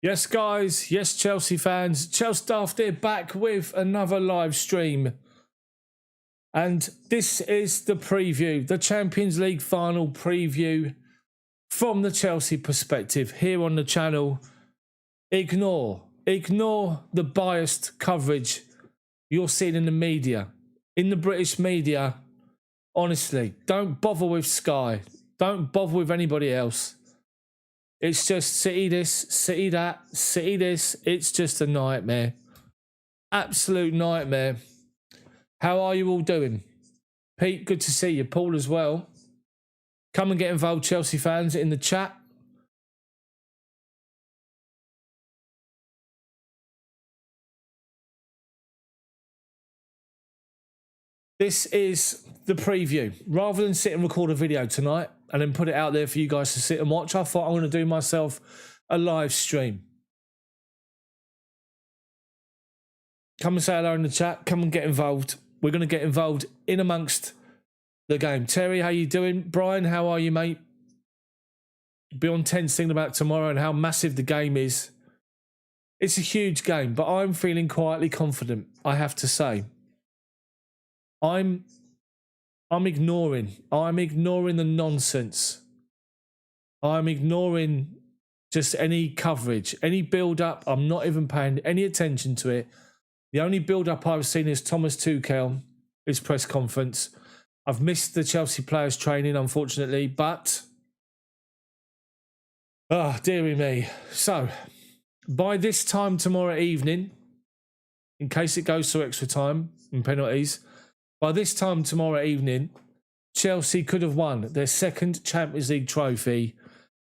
Yes, guys. Yes, Chelsea fans. Chelsea Daft here, back with another live stream. And this is the preview, the Champions League Final preview from the Chelsea perspective here on the channel. Ignore the biased coverage you're seeing in the media, in the British media. Honestly, don't bother with Sky. Don't bother with anybody else. It's just City this, City that, City this. It's just a nightmare. Absolute nightmare. How are you all doing? Pete, good to see you. Paul as well. Come and get involved, Chelsea fans, in the chat. This is the preview. Rather than sit and record a video tonight and then put it out there for you guys to sit and watch, I thought I'm going to do myself a live stream. Come and say hello in the chat. Come and get involved. We're going to get involved in amongst the game. Terry, how you doing? Brian, how are you, mate? Beyond tense thinking about tomorrow and how massive the game is. It's a huge game, but I'm feeling quietly confident, I have to say. I'm ignoring the nonsense. I'm ignoring just any coverage, any build-up. I'm not even paying any attention to it. The only build-up I've seen is Thomas Tuchel, his press conference. I've missed the Chelsea players training, unfortunately, but dearie me. So, by this time tomorrow evening, in case it goes to extra time and penalties, by this time tomorrow evening, Chelsea could have won their second Champions League trophy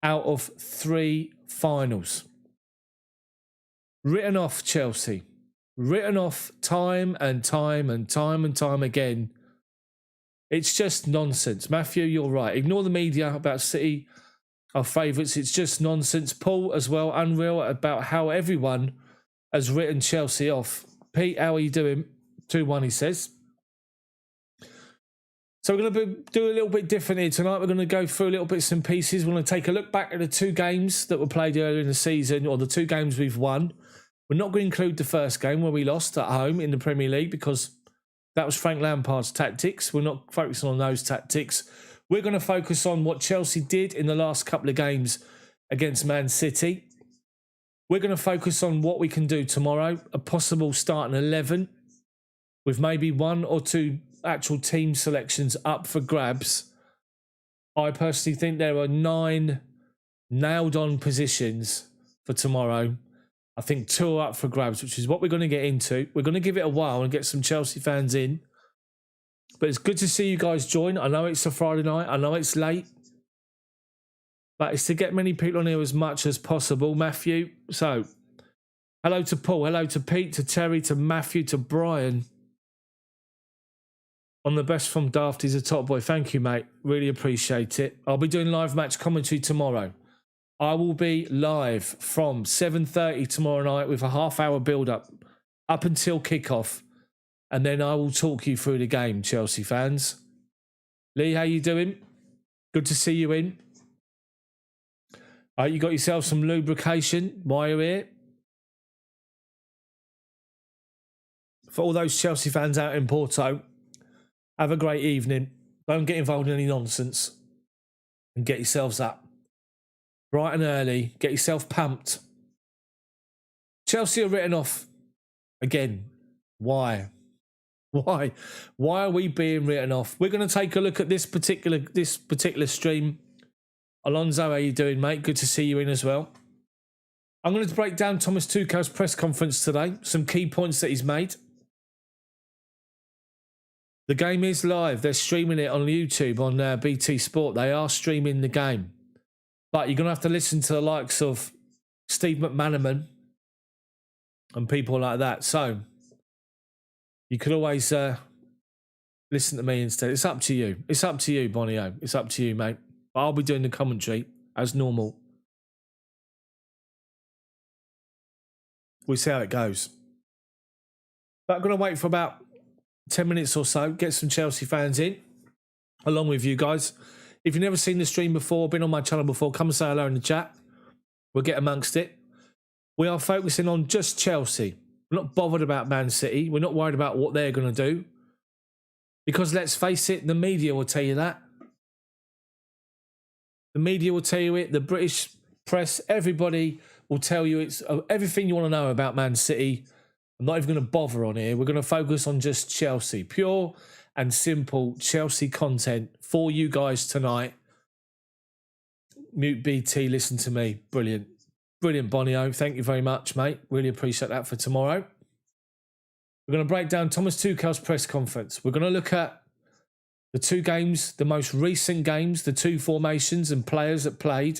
out of 3 finals. Written off Chelsea. Written off time and time and time and time again. It's just nonsense. Matthew, you're right. Ignore the media about City, our favourites. It's just nonsense. Paul as well, unreal about how everyone has written Chelsea off. Pete, how are you doing? 2-1, he says. So we're going to do a little bit different here tonight. We're going to go through little bits and pieces. We're going to take a look back at the 2 games that were played earlier in the season, or the 2 games we've won. We're not going to include the first game where we lost at home in the Premier League because that was Frank Lampard's tactics. We're not focusing on those tactics. We're going to focus on what Chelsea did in the last couple of games against Man City. We're going to focus on what we can do tomorrow, a possible starting 11 with maybe 1 or 2 actual team selections up for grabs. I personally think there are 9 nailed on positions for tomorrow. I think 2 are up for grabs, which is what we're going to get into. We're going to give it a while and get some Chelsea fans in. But it's good to see you guys join. I know it's a Friday night. I know it's late. But it's to get many people on here as much as possible. Matthew. So, hello to Paul. Hello to Pete, to Terry, to Matthew, to Brian. On the best from Daft, he's a top boy. Thank you, mate. Really appreciate it. I'll be doing live match commentary tomorrow. I will be live from 7:30 tomorrow night with a half-hour build-up up until kickoff. And then I will talk you through the game, Chelsea fans. Lee, how you doing? Good to see you in. You got yourself some lubrication while you're here. For all those Chelsea fans out in Porto, have a great evening. Don't get involved in any nonsense. And get yourselves up. Bright and early. Get yourself pumped. Chelsea are written off. Again. Why? Why? Why are we being written off? We're going to take a look at this particular stream. Alonso, how you doing, mate? Good to see you in as well. I'm going to break down Thomas Tuchel's press conference today. Some key points that he's made. The game is live. They're streaming it on YouTube, on BT Sport. They are streaming the game. But you're going to have to listen to the likes of Steve McManaman and people like that. So, you could always listen to me instead. It's up to you. It's up to you, Bonio. It's up to you, mate. But I'll be doing the commentary as normal. We'll see how it goes. But I'm going to wait for about 10 minutes or so, get some Chelsea fans in, along with you guys. If you've never seen the stream before, been on my channel before, come and say hello in the chat. We'll get amongst it. We are focusing on just Chelsea. We're not bothered about Man City. We're not worried about what they're going to do. Because let's face it, the media will tell you that. The media will tell you it. The British press, everybody will tell you it's everything you want to know about Man City. I'm not even going to bother on here. We're going to focus on just Chelsea. Pure and simple Chelsea content for you guys tonight. Mute BT, listen to me. Brilliant. Brilliant, Bonio. Thank you very much, mate. Really appreciate that for tomorrow. We're going to break down Thomas Tuchel's press conference. We're going to look at the two games, the most recent games, the two formations and players that played.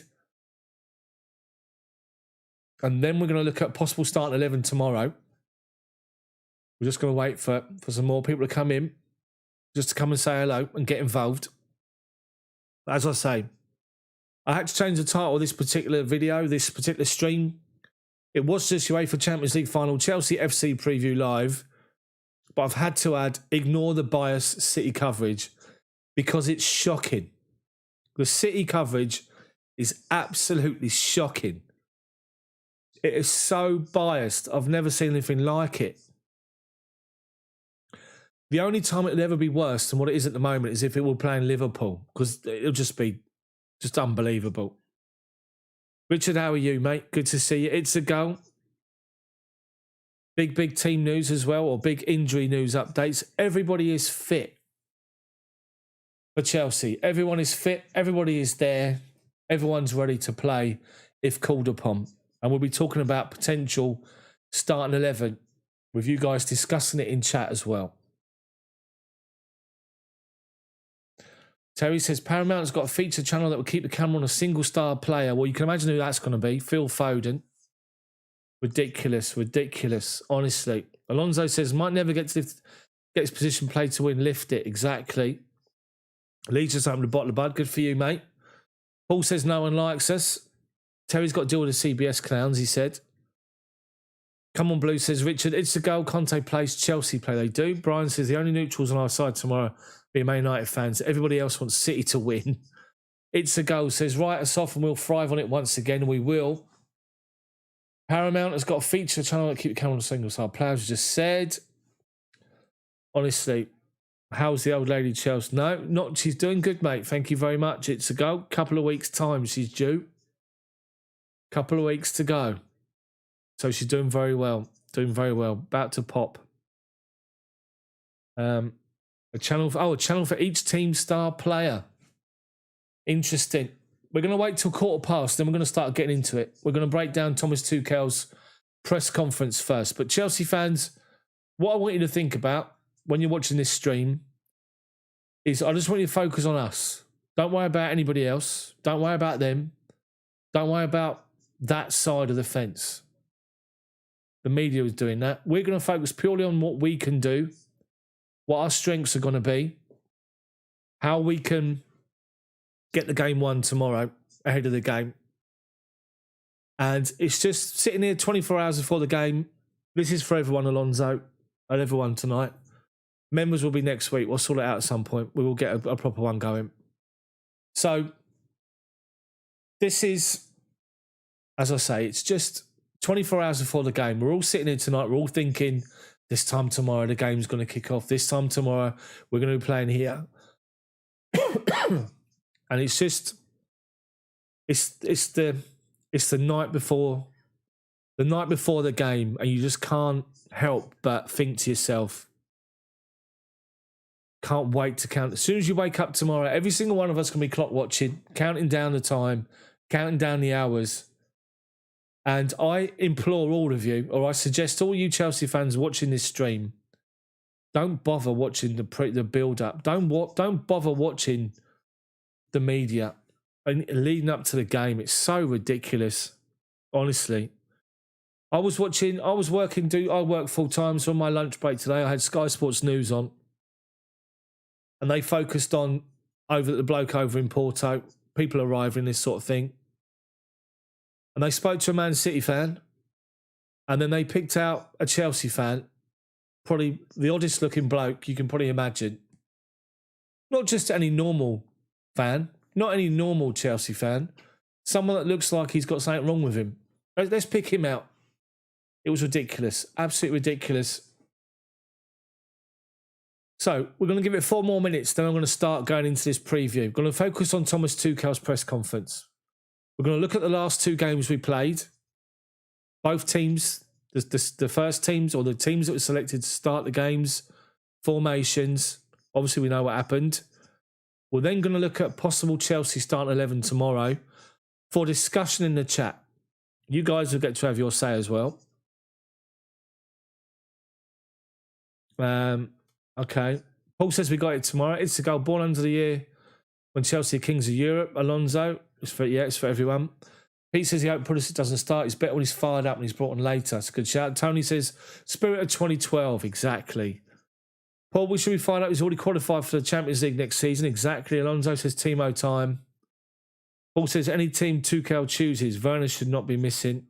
And then we're going to look at possible starting 11 tomorrow. We're just going to wait for some more people to come in, just to come and say hello and get involved. As I say, I had to change the title of this particular video, this particular stream. It was just UEFA Champions League Final, Chelsea FC Preview Live. But I've had to add, ignore the biased City coverage because it's shocking. The City coverage is absolutely shocking. It is so biased. I've never seen anything like it. The only time it would ever be worse than what it is at the moment is if it were playing Liverpool, because it'll just be unbelievable. Richard, how are you, mate? Good to see you. It's a goal. Big team news as well, or big injury news updates. Everybody is fit for Chelsea. Everyone is fit. Everybody is there. Everyone's ready to play if called upon. And we'll be talking about potential starting 11 with you guys discussing it in chat as well. Terry says, Paramount's got a feature channel that will keep the camera on a single star player. Well, you can imagine who that's going to be. Phil Foden. Ridiculous, honestly. Alonso says, might never get his position played to win, lift it. Exactly. Leeds just opened a bottle of bud. Good for you, mate. Paul says, no one likes us. Terry's got to deal with the CBS clowns, he said. Come on, Blue says, Richard, it's a goal. Conte plays, Chelsea play. They do. Brian says, the only neutrals on our side tomorrow be Man United fans. Everybody else wants City to win. It's a goal, says, write us off and we'll thrive on it once again. We will. Paramount has got a feature channel that keep the camera on a single side. Players just said. Honestly, how's the old lady Chelsea? No, not. She's doing good, mate. Thank you very much. It's a go. Couple of weeks' time she's due. Couple of weeks to go. So she's doing very well. Doing very well. About to pop. A channel for each team star player. Interesting. We're going to wait till 1:15, then we're going to start getting into it. We're going to break down Thomas Tuchel's press conference first. But Chelsea fans, what I want you to think about when you're watching this stream is I just want you to focus on us. Don't worry about anybody else. Don't worry about them. Don't worry about that side of the fence. The media is doing that. We're going to focus purely on what we can do, what our strengths are going to be, how we can get the game won tomorrow ahead of the game. And it's just sitting here 24 hours before the game. This is for everyone, Alonso, and everyone tonight. Members will be next week. We'll sort it out at some point. We will get a proper one going. So this is, as I say, it's just 24 hours before the game. We're all sitting here tonight. We're all thinking, this time tomorrow, the game's going to kick off. This time tomorrow, we're going to be playing here. And it's just, it's the night before the game, and you just can't help but think to yourself, can't wait to count. As soon as you wake up tomorrow, every single one of us can be clock watching, counting down the time, counting down the hours. And I implore all of you, or I suggest all you Chelsea fans watching this stream, don't bother watching the build-up. Don't bother watching the media and leading up to the game. It's so ridiculous, honestly. I work full time, so on my lunch break today I had Sky Sports News on, and they focused on the bloke over in Porto, people arriving, this sort of thing. And they spoke to a Man City fan, and then they picked out a Chelsea fan, probably the oddest looking bloke you can probably imagine. Not just any normal fan, not any normal Chelsea fan, someone that looks like he's got something wrong with him. Let's pick him out. It was ridiculous. Absolutely ridiculous. So we're going to give it 4 more minutes. Then I'm going to start going into this preview. We're going to focus on Thomas Tuchel's press conference. We're going to look at the last 2 games we played. Both teams, the first teams or the teams that were selected to start the games, formations. Obviously, we know what happened. We're then going to look at possible Chelsea starting 11 tomorrow for discussion in the chat. You guys will get to have your say as well. Okay. Paul says we got it tomorrow. It's a goal born under the year when Chelsea are kings of Europe. Alonso, it's for everyone. Pete says he hopes Pulisic doesn't start. He's better when he's fired up and he's brought on later. It's a good shout. Tony says spirit of 2012. Exactly. Paul, we should be fired up. He's already qualified for the Champions League next season. Exactly. Alonso says Timo time. Paul says any team Tuchel chooses, Werner should not be missing.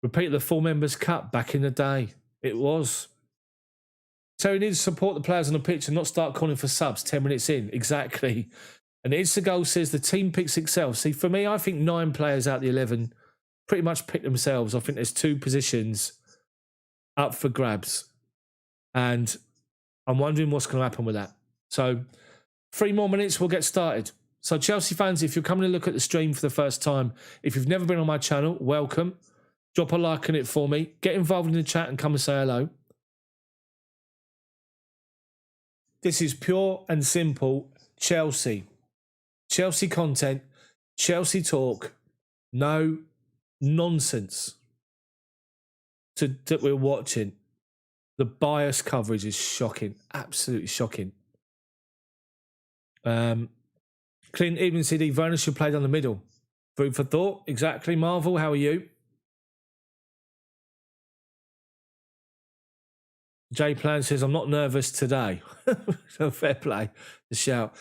Repeat the 4 members cut back in the day. It was. So we need to support the players on the pitch and not start calling for subs 10 minutes in. Exactly. And It's the Goal says the team picks itself. See, for me, I think 9 players out of the 11 pretty much pick themselves. I think there's 2 positions up for grabs. And I'm wondering what's going to happen with that. So 3 more minutes, we'll get started. So Chelsea fans, if you're coming to look at the stream for the first time, if you've never been on my channel, welcome. Drop a like on it for me. Get involved in the chat and come and say hello. This is pure and simple Chelsea. Chelsea content, Chelsea talk, no nonsense that we're watching. The bias coverage is shocking, absolutely shocking. Clint Even CD, Werner should play down the middle. Food for thought, exactly. Marvel, how are you? Jay Plan says, I'm not nervous today. So fair play, the shout.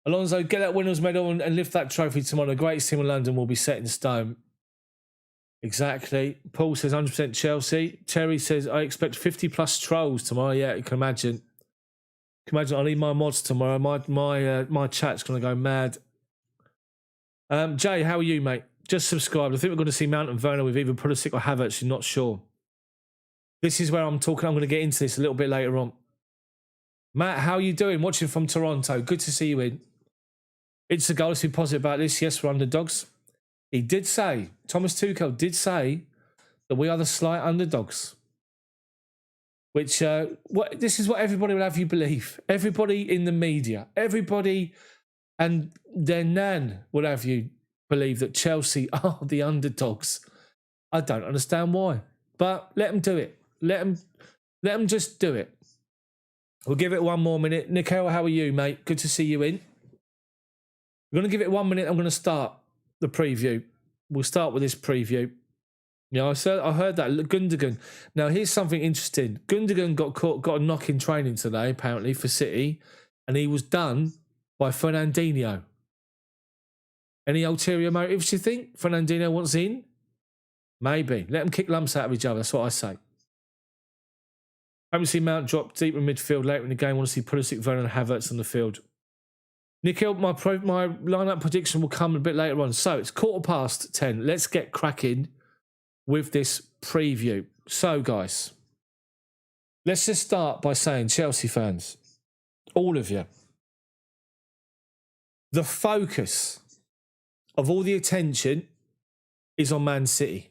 Alonso, get that winners medal and lift that trophy tomorrow. The greatest team in London will be set in stone. Exactly. Paul says 100% Chelsea. Terry says, I expect 50 plus trolls tomorrow. Yeah, you can imagine. I need my mods tomorrow. My chat's going to go mad. Jay, how are you, mate? Just subscribed. I think we're going to see Mount and Werner with either Pulisic or Havertz. You're not sure. This is where I'm talking. I'm going to get into this a little bit later on. Matt, how are you doing? Watching from Toronto. Good to see you in. It's the Goal. Let's be positive about this. Yes, we're underdogs. He did say, Thomas Tuchel did say that we are the slight underdogs. Which, this is what everybody will have you believe. Everybody in the media, everybody and their nan will have you believe that Chelsea are the underdogs. I don't understand why. But let them do it. Let them just do it. We'll give it 1 more minute. Nikhil, how are you, mate? Good to see you in. We're going to give it 1 minute. I'm going to start the preview. We'll start with this preview. Yeah, I heard that. Gundogan. Now, here's something interesting. Gundogan got a knock in training today, apparently, for City, and he was done by Fernandinho. Any ulterior motives, you think? Fernandinho wants in? Maybe. Let them kick lumps out of each other. That's what I say. I want to see Mount drop deep in midfield later in the game. I want to see Pulisic, Werner and Havertz on the field. Nikhil, my lineup prediction will come a bit later on. So it's 10:15. Let's get cracking with this preview. So, guys, let's just start by saying, Chelsea fans, all of you, the focus of all the attention is on Man City.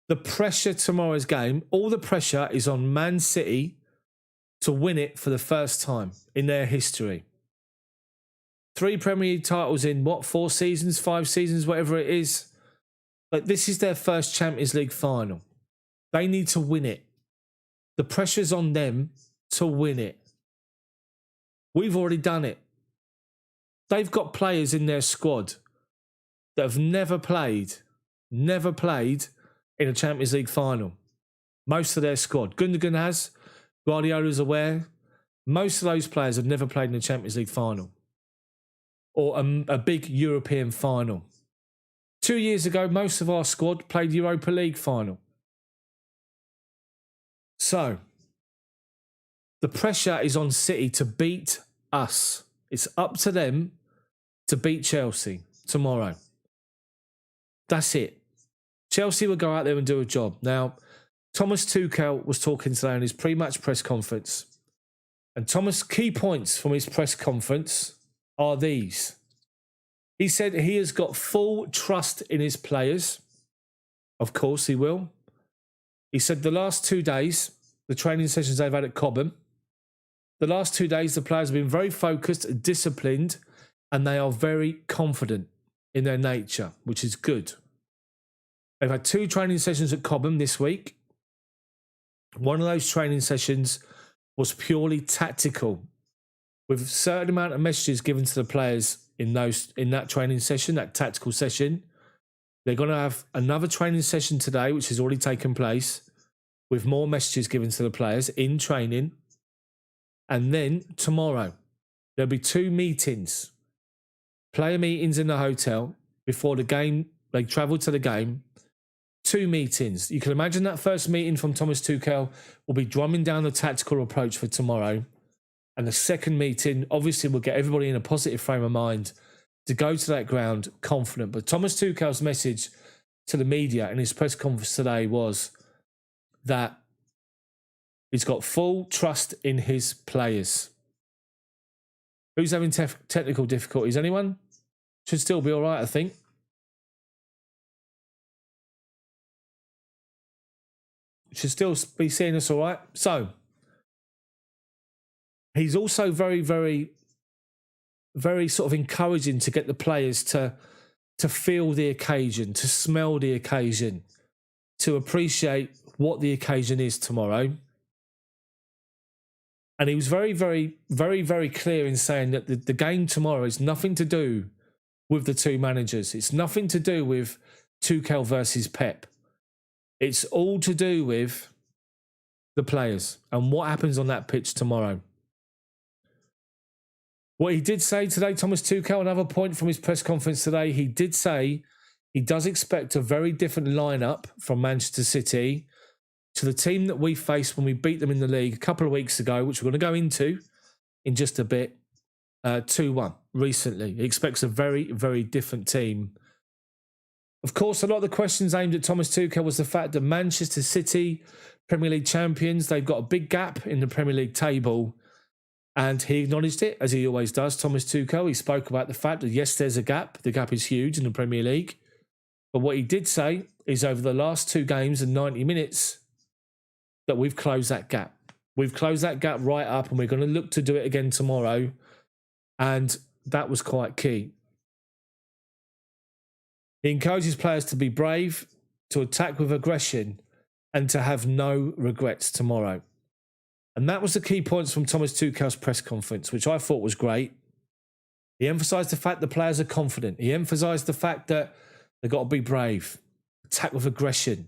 The pressure tomorrow's game, all the pressure is on Man City to win it for the first time in their history. 3 Premier League titles in, 4 seasons, 5 seasons, whatever it is. But this is their first Champions League final. They need to win it. The pressure's on them to win it. We've already done it. They've got players in their squad that have never played in a Champions League final. Most of their squad. Gundogan has. Guardiola's aware. Most of those players have never played in a Champions League final. Or a big European final. 2 years ago, most of our squad played Europa League final. So, the pressure is on City to beat us. It's up to them to beat Chelsea tomorrow. That's it. Chelsea will go out there and do a job. Now, Thomas Tuchel was talking today in his pre-match press conference. And Thomas' key points from his press conference are these. He said he has got full trust in his players. Of course he will. He said the last 2 days, the training sessions they've had at Cobham, the last 2 days the players have been very focused, disciplined, and they are very confident in their nature, which is good. They've had 2 training sessions at Cobham this week. One of those training sessions was purely tactical, with a certain amount of messages given to the players in that training session, that tactical session. They're going to have another training session today, which has already taken place, with more messages given to the players in training. And then tomorrow, there'll be 2 meetings, player meetings in the hotel before the game. They travel to the game. 2 meetings. You can imagine that first meeting from Thomas Tuchel will be drumming down the tactical approach for tomorrow. And the second meeting, obviously, will get everybody in a positive frame of mind to go to that ground confident. But Thomas Tuchel's message to the media in his press conference today was that he's got full trust in his players. Who's having technical difficulties? Anyone? Should still be all right, I think. Should still be seeing us all right. So, he's also very, very, very sort of encouraging to get the players to feel the occasion, to smell the occasion, to appreciate what the occasion is tomorrow. And he was very, very, very, very clear in saying that the game tomorrow is nothing to do with the 2 managers. It's nothing to do with Tuchel versus Pep. It's all to do with the players and what happens on that pitch tomorrow. What he did say today, Thomas Tuchel, another point from his press conference today, he did say he does expect a very different lineup from Manchester City to the team that we faced when we beat them in the league a couple of weeks ago, which we're going to go into in just a bit, 2-1 recently. He expects a very, very different team. Of course, a lot of the questions aimed at Thomas Tuchel was the fact that Manchester City, Premier League champions, they've got a big gap in the Premier League table. And he acknowledged it, as he always does, Thomas Tuchel. He spoke about the fact that, yes, there's a gap. The gap is huge in the Premier League. But what he did say is over the last 2 games and 90 minutes that we've closed that gap. We've closed that gap right up, and we're going to look to do it again tomorrow. And that was quite key. He encourages players to be brave, to attack with aggression, and to have no regrets tomorrow. And that was the key points from Thomas Tuchel's press conference, which I thought was great. He emphasised the fact the players are confident. He emphasised the fact that they've got to be brave, attack with aggression.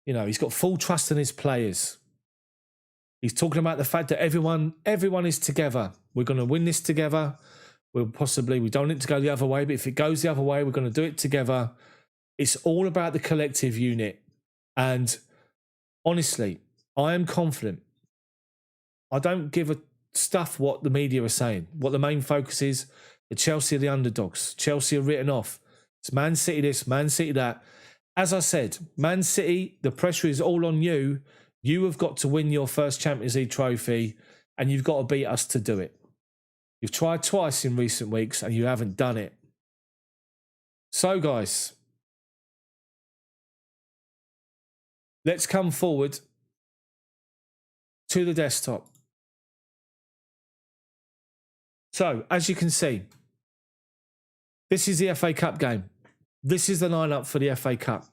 You know, he's got full trust in his players. He's talking about the fact that everyone is together. We're going to win this together. We don't need to go the other way, but if it goes the other way, we're going to do it together. It's all about the collective unit. And honestly, I am confident. I don't give a stuff what the media are saying, what the main focus is. That Chelsea are the underdogs. Chelsea are written off. It's Man City this, Man City that. As I said, Man City, the pressure is all on you. You have got to win your first Champions League trophy, and you've got to beat us to do it. You've tried twice in recent weeks, and you haven't done it. So, guys, let's come forward to the desktop. So, as you can see, this is the FA Cup game. This is the lineup for the FA Cup.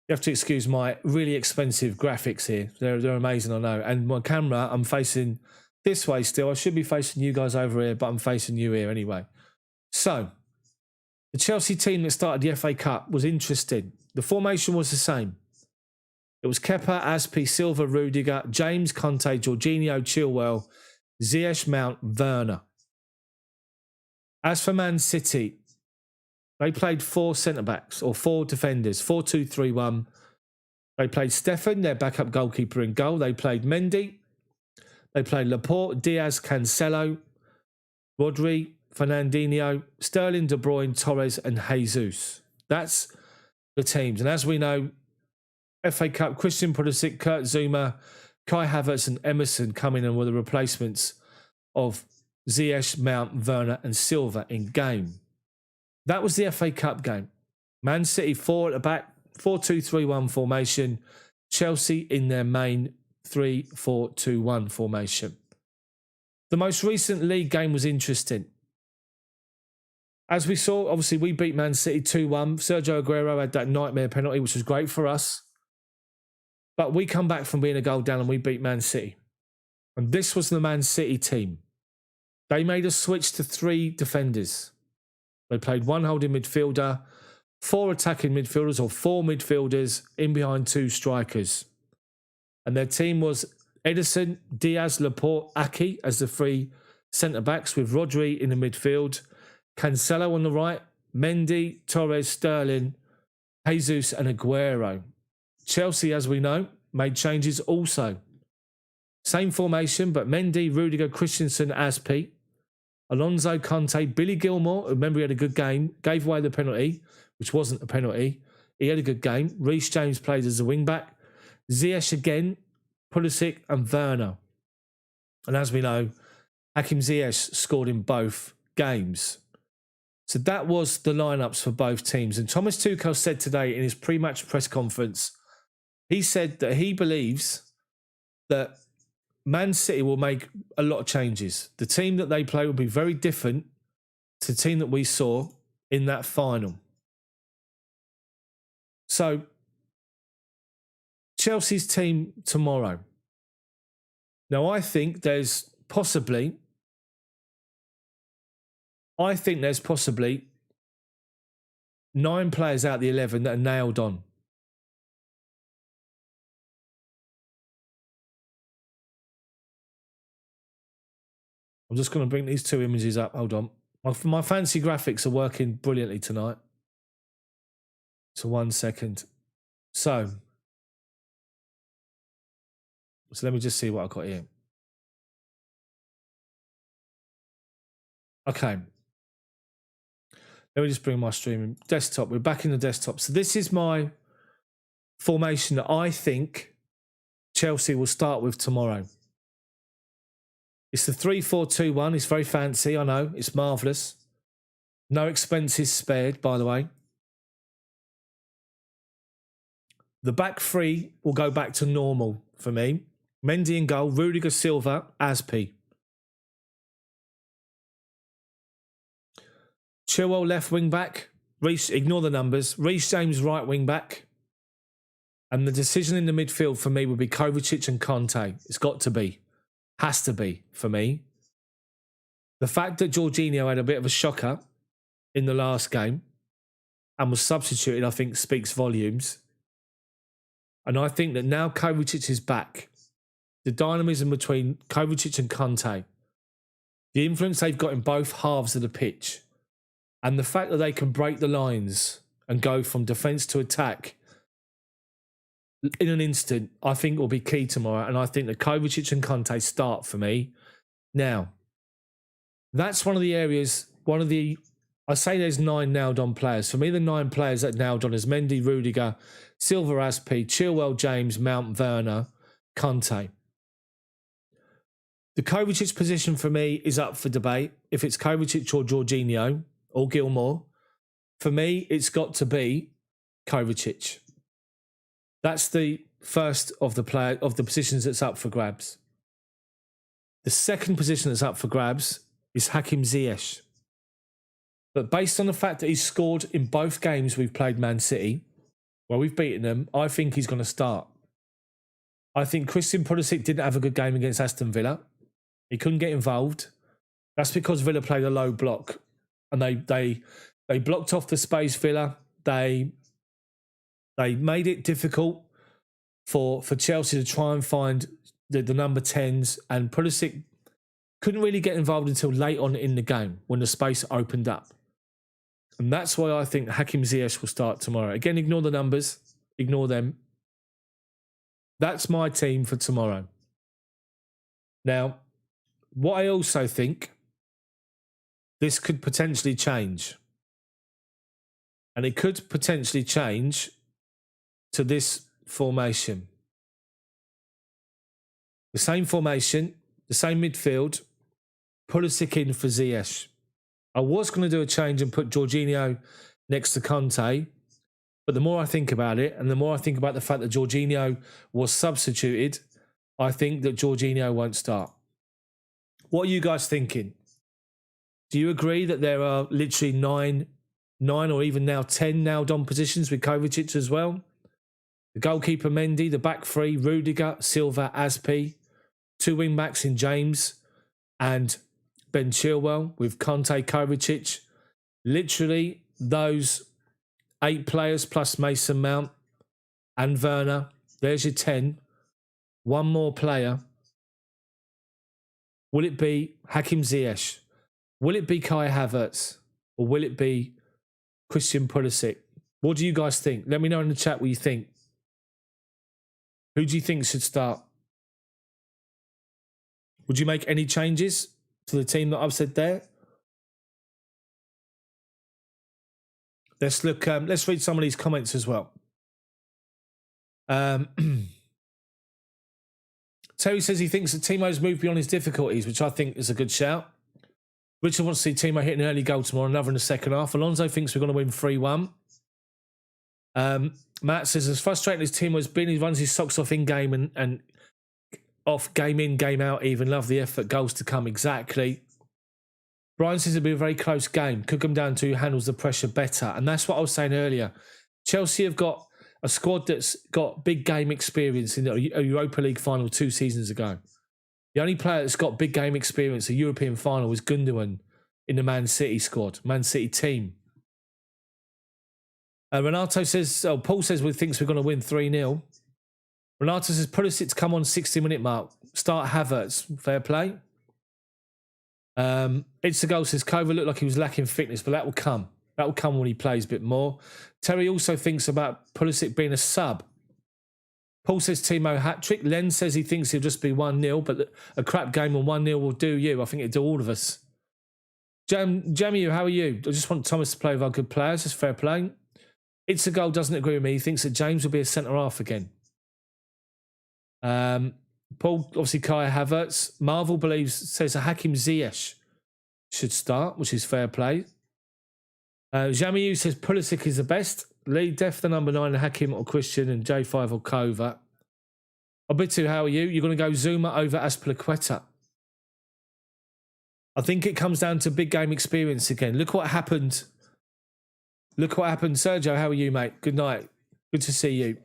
You have to excuse my really expensive graphics here. They're amazing, I know. And my camera, I'm facing this way still. I should be facing you guys over here, but I'm facing you here anyway. So, the Chelsea team that started the FA Cup was interesting. The formation was the same. It was Kepa, Aspi, Silva, Rudiger, James, Conte, Jorginho, Chilwell, Ziyech, Mount, Werner. As for Man City, they played 4 centre-backs or 4 defenders, 4-2-3-1. They played Stefan, their backup goalkeeper, in goal. They played Mendy. They played Laporte, Diaz, Cancelo, Rodri, Fernandinho, Sterling, De Bruyne, Torres and Jesus. That's the teams. And as we know, FA Cup, Christian Pulisic, Kurt Zouma, Kai Havertz and Emerson coming in were the replacements of Ziyech, Mount, Werner and Silva in game. That was the FA Cup game. Man City 4 at the back, 4-2-3-1 formation. Chelsea in their main 3-4-2-1 formation. The most recent league game was interesting. As we saw, obviously we beat Man City 2-1. Sergio Aguero had that nightmare penalty, which was great for us. But we come back from being a goal down and we beat Man City. And this was the Man City team. They made a switch to 3 defenders. They played 1 holding midfielder, 4 attacking midfielders or 4 midfielders in behind 2 strikers. And their team was Ederson, Diaz, Laporte, Ake as the 3 centre-backs with Rodri in the midfield, Cancelo on the right, Mendy, Torres, Sterling, Jesus and Aguero. Chelsea, as we know, made changes also. Same formation, but Mendy, Rudiger, Christensen, Aspi, Alonso, Conte, Billy Gilmore, remember he had a good game, gave away the penalty, which wasn't a penalty. He had a good game. Reece James played as a wing-back. Ziyech again, Pulisic and Werner. And as we know, Hakim Ziyech scored in both games. So that was the lineups for both teams. And Thomas Tuchel said today in his pre-match press conference, he said that he believes that Man City will make a lot of changes. The team that they play will be very different to the team that we saw in that final. So, Chelsea's team tomorrow. Now, I think there's possibly 9 players out of the 11 that are nailed on. I'm just going to bring these 2 images up. Hold on. My fancy graphics are working brilliantly tonight. So 1 second. So let me just see what I've got here. Okay. Let me just bring my streaming desktop. We're back in the desktop. So this is my formation that I think Chelsea will start with tomorrow. It's the 3-4-2-1. It's very fancy, I know. It's marvellous. No expenses spared, by the way. The back 3 will go back to normal for me. Mendy in goal, Rudiger, Silva, Aspi. Chilwell left wing back. Ignore the numbers. Reece James right wing back. And the decision in the midfield for me would be Kovacic and Conte. It's got to be. Has to be for me. The fact that Jorginho had a bit of a shocker in the last game and was substituted, I think, speaks volumes. And I think that now Kovacic is back, the dynamism between Kovacic and Conte, the influence they've got in both halves of the pitch, and the fact that they can break the lines and go from defence to attack in an instant, I think will be key tomorrow. And I think that Kovacic and Conte start for me. Now, that's one of the areas, I say there's 9 nailed on players. For me, the 9 players that nailed on is Mendy, Rudiger, Silva, Aspi, Chilwell, James, Mount, Werner, Conte. The Kovacic position for me is up for debate. If it's Kovacic or Jorginho or Gilmore, for me, it's got to be Kovacic. That's the first of the positions that's up for grabs. The second position that's up for grabs is Hakim Ziyech. But based on the fact that he's scored in both games we've played Man City, where we've beaten them, I think he's going to start. I think Christian Pulisic didn't have a good game against Aston Villa. He couldn't get involved. That's because Villa played a low block. And they blocked off the space, Villa. They made it difficult for Chelsea to try and find the number 10s. And Pulisic couldn't really get involved until late on in the game when the space opened up. And that's why I think Hakim Ziyech will start tomorrow. Again, ignore the numbers. Ignore them. That's my team for tomorrow. Now, what I also think, this could potentially change. And it could potentially change to this formation. The same formation, the same midfield, Pulisic in for Ziyech. I was going to do a change and put Jorginho next to Conte, but the more I think about it, and the more I think about the fact that Jorginho was substituted, I think that Jorginho won't start. What are you guys thinking? Do you agree that there are literally nine or even now 10 nailed-on positions with Kovacic as well? The goalkeeper Mendy, the back three, Rudiger, Silva, Aspi, 2 wing-backs in James and Ben Chilwell with Conte, Kovacic. Literally those 8 players plus Mason Mount and Werner. There's your 10. One more player. Will it be Hakim Ziyech? Will it be Kai Havertz? Or will it be Christian Pulisic? What do you guys think? Let me know in the chat what you think. Who do you think should start? Would you make any changes to the team that I've said there? Let's look. Let's read some of these comments as well. Terry says he thinks that Timo's moved beyond his difficulties, which I think is a good shout. Richard wants to see Timo hit an early goal tomorrow, another in the second half. Alonso thinks we're going to win 3-1. Matt says, as frustrating as Timo's been, he runs his socks off in-game and off game in, game out even. Love the effort, goals to come, exactly. Brian says it'll be a very close game. Could come down to who handles the pressure better. And that's what I was saying earlier. Chelsea have got a squad that's got big game experience in a Europa League final 2 seasons ago. The only player that's got big game experience, a European final, was Gundogan in the Man City squad, Man City team. Renato says, Paul says thinks we're going to win 3-0. Renato says, Pulisic to come on 60-minute mark. Start Havertz. Fair play. It's the goal says, Kova looked like he was lacking fitness, but that will come. That will come when he plays a bit more. Terry also thinks about Pulisic being a sub. Paul says Timo hat-trick. Len says he thinks he'll just be 1-0, but a crap game on 1-0 will do you. I think it'll do all of us. Jamie, how are you? I just want Thomas to play with our good players. It's fair play. It's a goal doesn't agree with me. He thinks that James will be a centre-half again. Paul, obviously Kai Havertz. Marvel says Hakim Ziyech should start, which is fair play. Jamiu says Pulisic is the best. Lee, Def the number 9, Hakim or Christian, and J5 or Kova. Obitu, how are you? You're going to go Zuma over Azpilicueta. I think it comes down to big game experience again. Look what happened. Sergio, how are you, mate? Good night. Good to see you.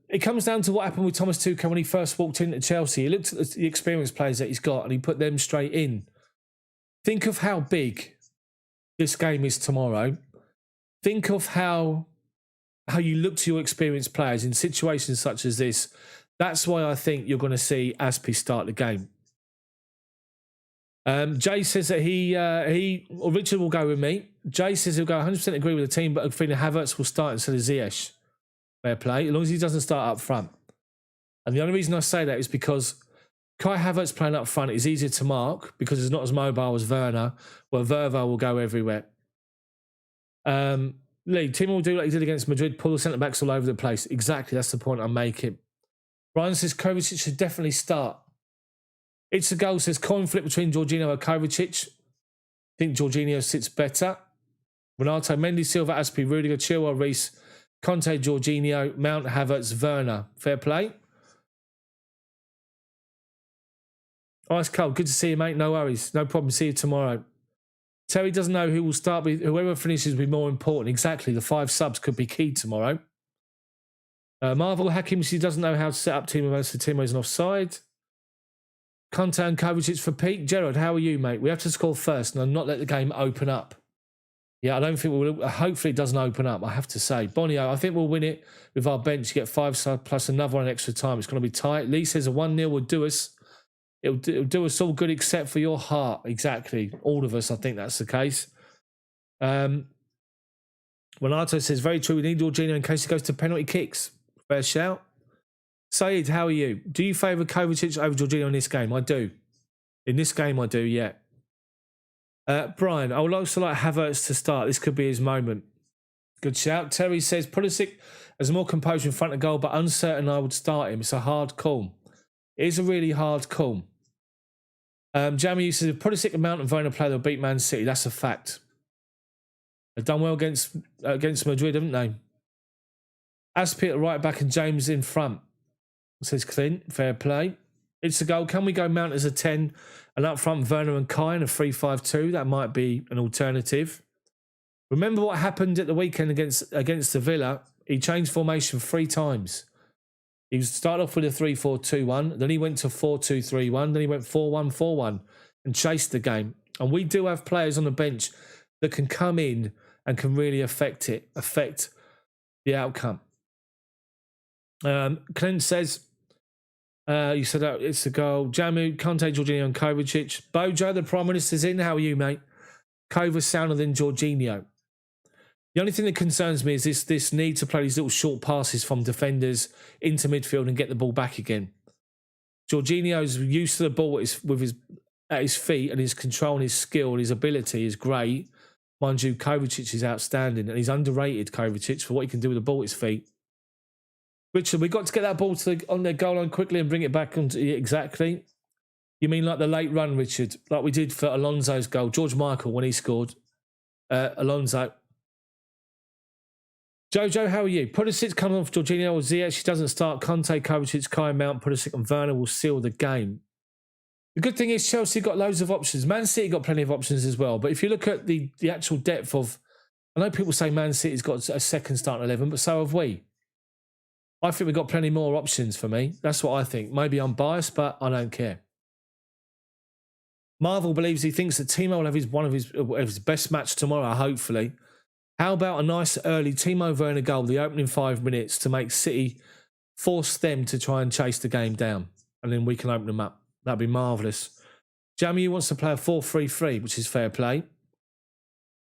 It comes down to what happened with Thomas Tuchel when he first walked into Chelsea. He looked at the experienced players that he's got and he put them straight in. Think of how big this game is tomorrow. Think of how you look to your experienced players in situations such as this. That's why I think you're going to see Aspi start the game. Jay says that Richard will go with me. Jay says he'll go 100% agree with the team, but I think Havertz will start instead of Ziyech. Fair play, as long as he doesn't start up front. And the only reason I say that is because Kai Havertz playing up front is easier to mark because he's not as mobile as Werner, where Verva will go everywhere. Lee, Timo will do like he did against Madrid, pull the centre-backs all over the place. Exactly, that's the point I'm making. Brian says Kovacic should definitely start. It's a goal, says coin flip between Jorginho and Kovacic. I think Jorginho sits better. Renato, Mendy, Silva, Aspi, Rudiger, Chilwell, Reece, Conte, Jorginho, Mount, Havertz, Werner. Fair play. Ice cold. Good to see you, mate. No worries. No problem. See you tomorrow. Terry doesn't know who will start with. Whoever finishes will be more important. Exactly. The 5 subs could be key tomorrow. Marvel Hakim, she doesn't know how to set up Timo most of the Timo's an offside. Conte and Kovacic for Pete. Gerard, how are you, mate? We have to score first and not let the game open up. Yeah, I don't think we'll. Hopefully, it doesn't open up. I have to say, Bonio, I think we'll win it with our bench. You get 5 subs plus another one extra time. It's going to be tight. Lee says a 1-0 will do us. It'll do us all good except for your heart. Exactly. All of us, I think that's the case. Renato says, very true. We need Jorginho in case he goes to penalty kicks. Fair shout. Saeed, how are you? Do you favour Kovacic over Jorginho in this game? I do. In this game, I do, yeah. Brian, I would also like Havertz to start. This could be his moment. Good shout. Terry says, Pulisic has more composure in front of goal, but uncertain I would start him. It's a hard call. It is a really hard call. Jamie says, if Pulisic and Mount and Werner play, they'll beat Man City. That's a fact. They've done well against Madrid, haven't they? Aspie at right back and James in front, says Clint. Fair play. It's a goal. Can we go Mount as a 10 and up front Werner and Kai in a 3-5-2? That might be an alternative. Remember what happened at the weekend against the Villa? He changed formation 3 times. He started off with a 3-4-2-1, then he went to 4-2-3-1, then he went 4-1-4-1 and chased the game. And we do have players on the bench that can come in and can really affect the outcome. Clint says, you said that it's a goal. Jamu, Conte, Jorginho and Kovacic. Bojo, the Prime Minister's in. How are you, mate? Kova's sounder than Jorginho. The only thing that concerns me is this need to play these little short passes from defenders into midfield and get the ball back again. Jorginho's used to the ball at his feet, and his control and his skill and his ability is great. Mind you, Kovacic is outstanding, and he's underrated, Kovacic, for what he can do with the ball at his feet. Richard, we've got to get that ball on their goal line quickly and bring it back onto exactly. You mean like the late run, Richard, like we did for Alonso's goal, George Michael when he scored. Alonso. Jojo, how are you? Pulisic coming off Jorginho or Ziyech. She doesn't start. Conte, Kovacic, Kai, Mount, Pulisic and Werner will seal the game. The good thing is Chelsea got loads of options. Man City got plenty of options as well. But if you look at the actual depth of... I know people say Man City's got a second starting 11, but so have we. I think we've got plenty more options for me. That's what I think. Maybe I'm biased, but I don't care. Marvel believes he thinks that Timo will have one of his best match tomorrow, hopefully. How about a nice early Timo Werner goal, the opening 5 minutes, to make City force them to try and chase the game down, and then we can open them up. That'd be marvellous. Jamie wants to play a 4-3-3, which is fair play.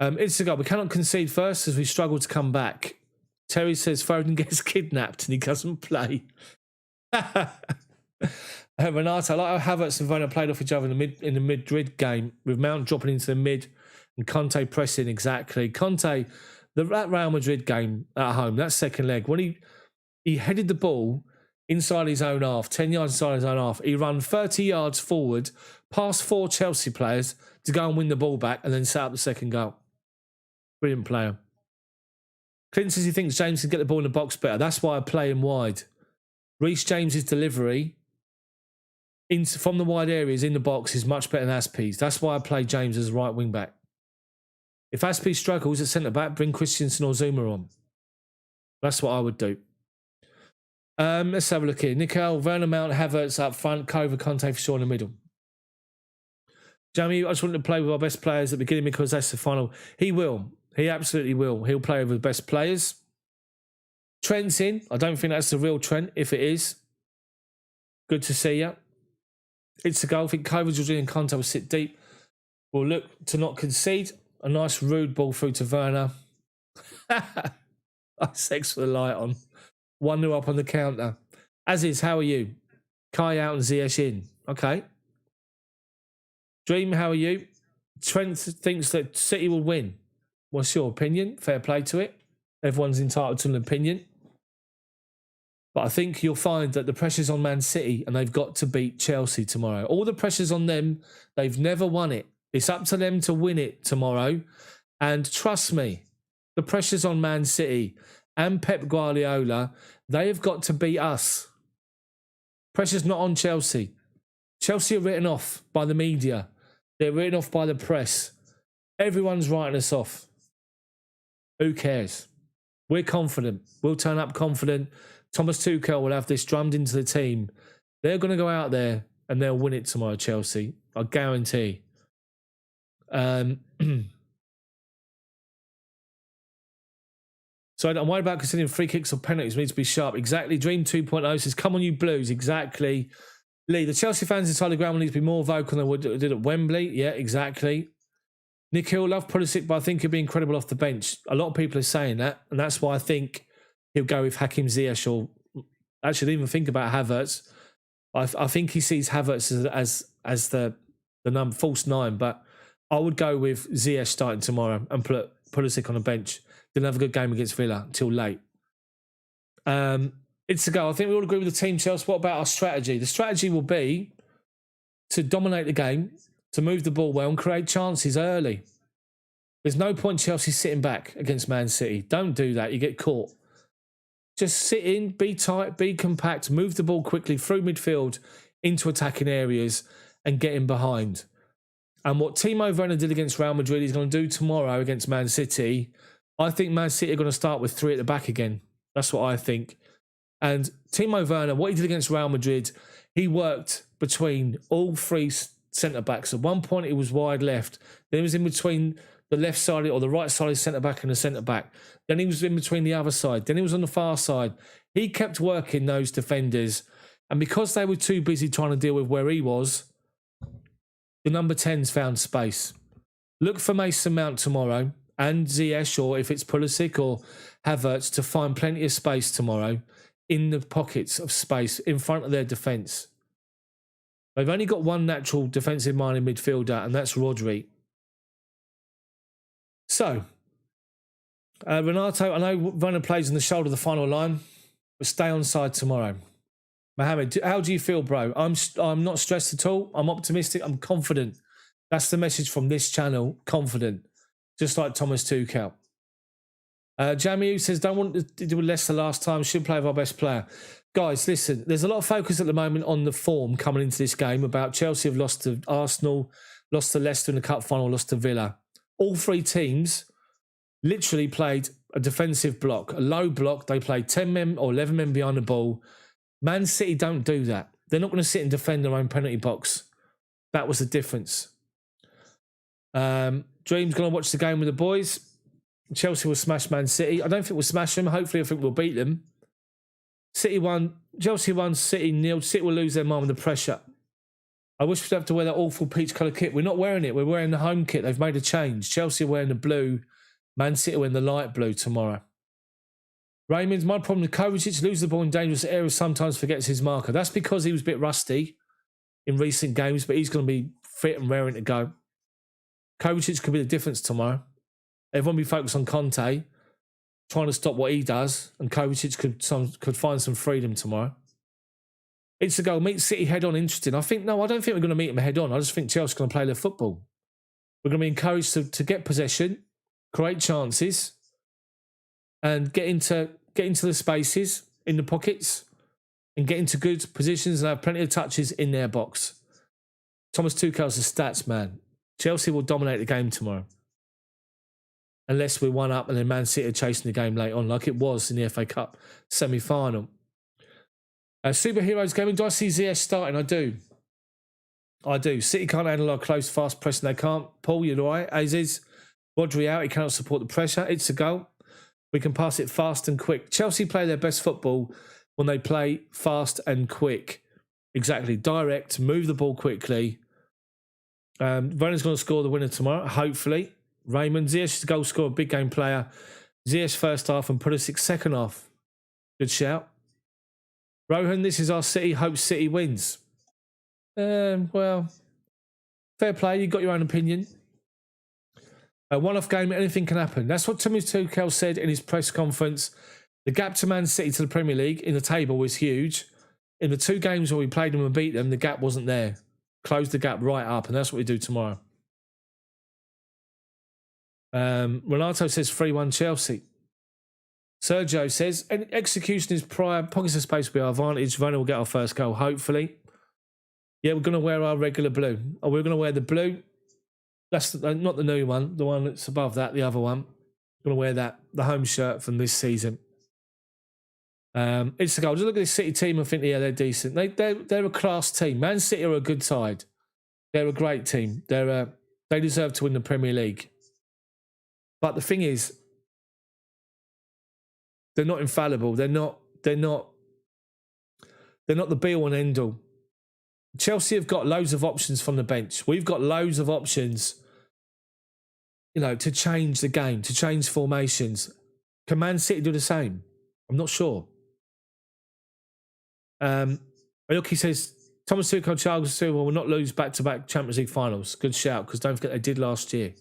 It's a goal. We cannot concede first as we struggle to come back. Terry says Foden gets kidnapped and he doesn't play. Renato, I like how Havertz and Werner played off each other in the Madrid game, with Mount dropping into the mid and Conte pressing exactly. Conte, that Real Madrid game at home, that second leg, when he headed the ball inside his own half, 10 yards inside his own half, he ran 30 yards forward, past 4 Chelsea players to go and win the ball back and then set up the second goal. Brilliant player. Clint says he thinks James can get the ball in the box better. That's why I play him wide. Reece James's delivery from the wide areas in the box is much better than Aspie's. That's why I play James as right wing back. If Aspie struggles at centre back, bring Christensen or Zuma on. That's what I would do. Let's have a look here. Nickel, Werner, Mount, Havertz up front, Kova, Conte for sure in the middle. Jamie, I just wanted to play with our best players at the beginning because that's the final. He will. He absolutely will. He'll play with the best players. Trent's in. I don't think that's the real Trent. If it is, good to see you. It's a goal. I think Kova, Jorginho and Conte will sit deep. We'll look to not concede. A nice rude ball through to Werner. Sex for the light on. 1-0 up on the counter. As is, how are you? Kai out and Ziyech in. Okay. Dream, how are you? Trent thinks that City will win. What's your opinion? Fair play to it. Everyone's entitled to an opinion. But I think you'll find that the pressure's on Man City and they've got to beat Chelsea tomorrow. All the pressure's on them. They've never won it. It's up to them to win it tomorrow. And trust me, the pressure's on Man City and Pep Guardiola. They have got to beat us. Pressure's not on Chelsea. Chelsea are written off by the media. They're written off by the press. Everyone's writing us off. Who cares? We're confident. We'll turn up confident. Thomas Tuchel will have this drummed into the team. They're going to go out there and they'll win it tomorrow, Chelsea. I guarantee. So I'm worried about considering free kicks or penalties. We need to be sharp. Exactly. Dream 2.0 says, come on, you Blues. Exactly. Lee, the Chelsea fans inside the ground will need to be more vocal than they did at Wembley. Yeah, exactly. Nick Hill, love Pulisic, but I think he'll be incredible off the bench. A lot of people are saying that, and that's why I think he'll go with Hakim Ziyech, or actually didn't even think about Havertz. I think he sees Havertz as the number false 9, but I would go with Ziyech starting tomorrow and put Pulisic on the bench. Didn't have a good game against Villa until late. It's a go. I think we all agree with the team, Chelsea. What about our strategy? The strategy will be to dominate the game, to move the ball well and create chances early. There's no point Chelsea sitting back against Man City. Don't do that. You get caught. Just sit in, be tight, be compact, move the ball quickly through midfield into attacking areas and get in behind. And what Timo Werner did against Real Madrid, he's going to do tomorrow against Man City. I think Man City are going to start with 3 at the back again. That's what I think. And Timo Werner, what he did against Real Madrid, he worked between all 3 centre-backs. At one point, he was wide left. Then he was in between the left side or the right side of centre-back and the centre-back. Then he was in between the other side. Then he was on the far side. He kept working those defenders. And because they were too busy trying to deal with where he was, the number 10s found space. Look for Mason Mount tomorrow and Ziyech, or if it's Pulisic or Havertz, to find plenty of space tomorrow in the pockets of space in front of their defence. They've only got one natural defensive-minded midfielder, and that's Rodri. So, Renato, I know Werner plays on the shoulder of the final line, but stay on side tomorrow. Mohamed, how do you feel, bro? I'm not stressed at all. I'm optimistic. I'm confident. That's the message from this channel. Confident. Just like Thomas Tuchel. Jamie says, don't want to do less the last time. Should play with our best player. Guys, listen, there's a lot of focus at the moment on the form coming into this game about Chelsea have lost to Arsenal, lost to Leicester in the cup final, lost to Villa. All 3 teams literally played a defensive block, a low block. They played 10 men or 11 men behind the ball. Man City don't do that. They're not going to sit and defend their own penalty box. That was the difference. Dream's going to watch the game with the boys. Chelsea will smash Man City. I don't think we'll smash them. Hopefully, I think we'll beat them. City won. Chelsea won. City nil. City will lose their mind with the pressure. I wish we'd have to wear that awful peach colour kit. We're not wearing it. We're wearing the home kit. They've made a change. Chelsea are wearing the blue. Man City are wearing the light blue tomorrow. Raymond's, my problem with Kovacic, loses the ball in dangerous areas, sometimes forgets his marker. That's because he was a bit rusty in recent games, but he's going to be fit and raring to go. Kovacic could be the difference tomorrow. Everyone will be focused on Conte, trying to stop what he does, and Kovacic could find some freedom tomorrow. It's a goal. Meet City head-on, interesting. I don't think we're going to meet them head-on. I just think Chelsea are going to play their football. We're going to be encouraged to get possession, create chances, and get into the spaces in the pockets and get into good positions and have plenty of touches in their box. Thomas Tuchel's the stats man. Chelsea will dominate the game tomorrow. Unless we're 1-up and then Man City are chasing the game late on, like it was in the FA Cup semi-final. Superheroes gaming, do I see Ziyech starting? I do. City can't handle our close, fast pressing. They can't. Paul, you're right. Aziz, Rodri out. He cannot support the pressure. It's a goal. We can pass it fast and quick. Chelsea play their best football when they play fast and quick. Exactly. Direct, move the ball quickly. Werner's going to score the winner tomorrow, hopefully. Raymond, Ziyech is a goal scorer, big game player. Ziyech first half and Pulisic second half. Good shout. Rohan, this is our City. Hope City wins. Well, fair play. You got your own opinion. A one-off game, anything can happen. That's what Thomas Tuchel said in his press conference. The gap to Man City to the Premier League in the table was huge. In the 2 games where we played them and beat them, the gap wasn't there. Closed the gap right up, and that's what we do tomorrow. Renato says 3-1 Chelsea. Sergio says execution is prior. Pockets of space will be our advantage. Werner will get our first goal, hopefully. Yeah, we're going to wear our regular blue. We're going to wear the blue. That's not the new one, the one that's above that, the other one. Going to wear that, the home shirt from this season. It's a goal. Just look at this City team and think, yeah, they're decent. They're a class team. Man City are a good side. They're a great team. They deserve to win the Premier League. But the thing is, they're not infallible. They're not the be-all and end-all. Chelsea have got loads of options from the bench. We've got loads of options, to change the game, to change formations. Can Man City do the same? I'm not sure. Aoki says, Thomas Tuchel, Charles Silva will not lose back-to-back Champions League finals. Good shout, because don't forget they did last year.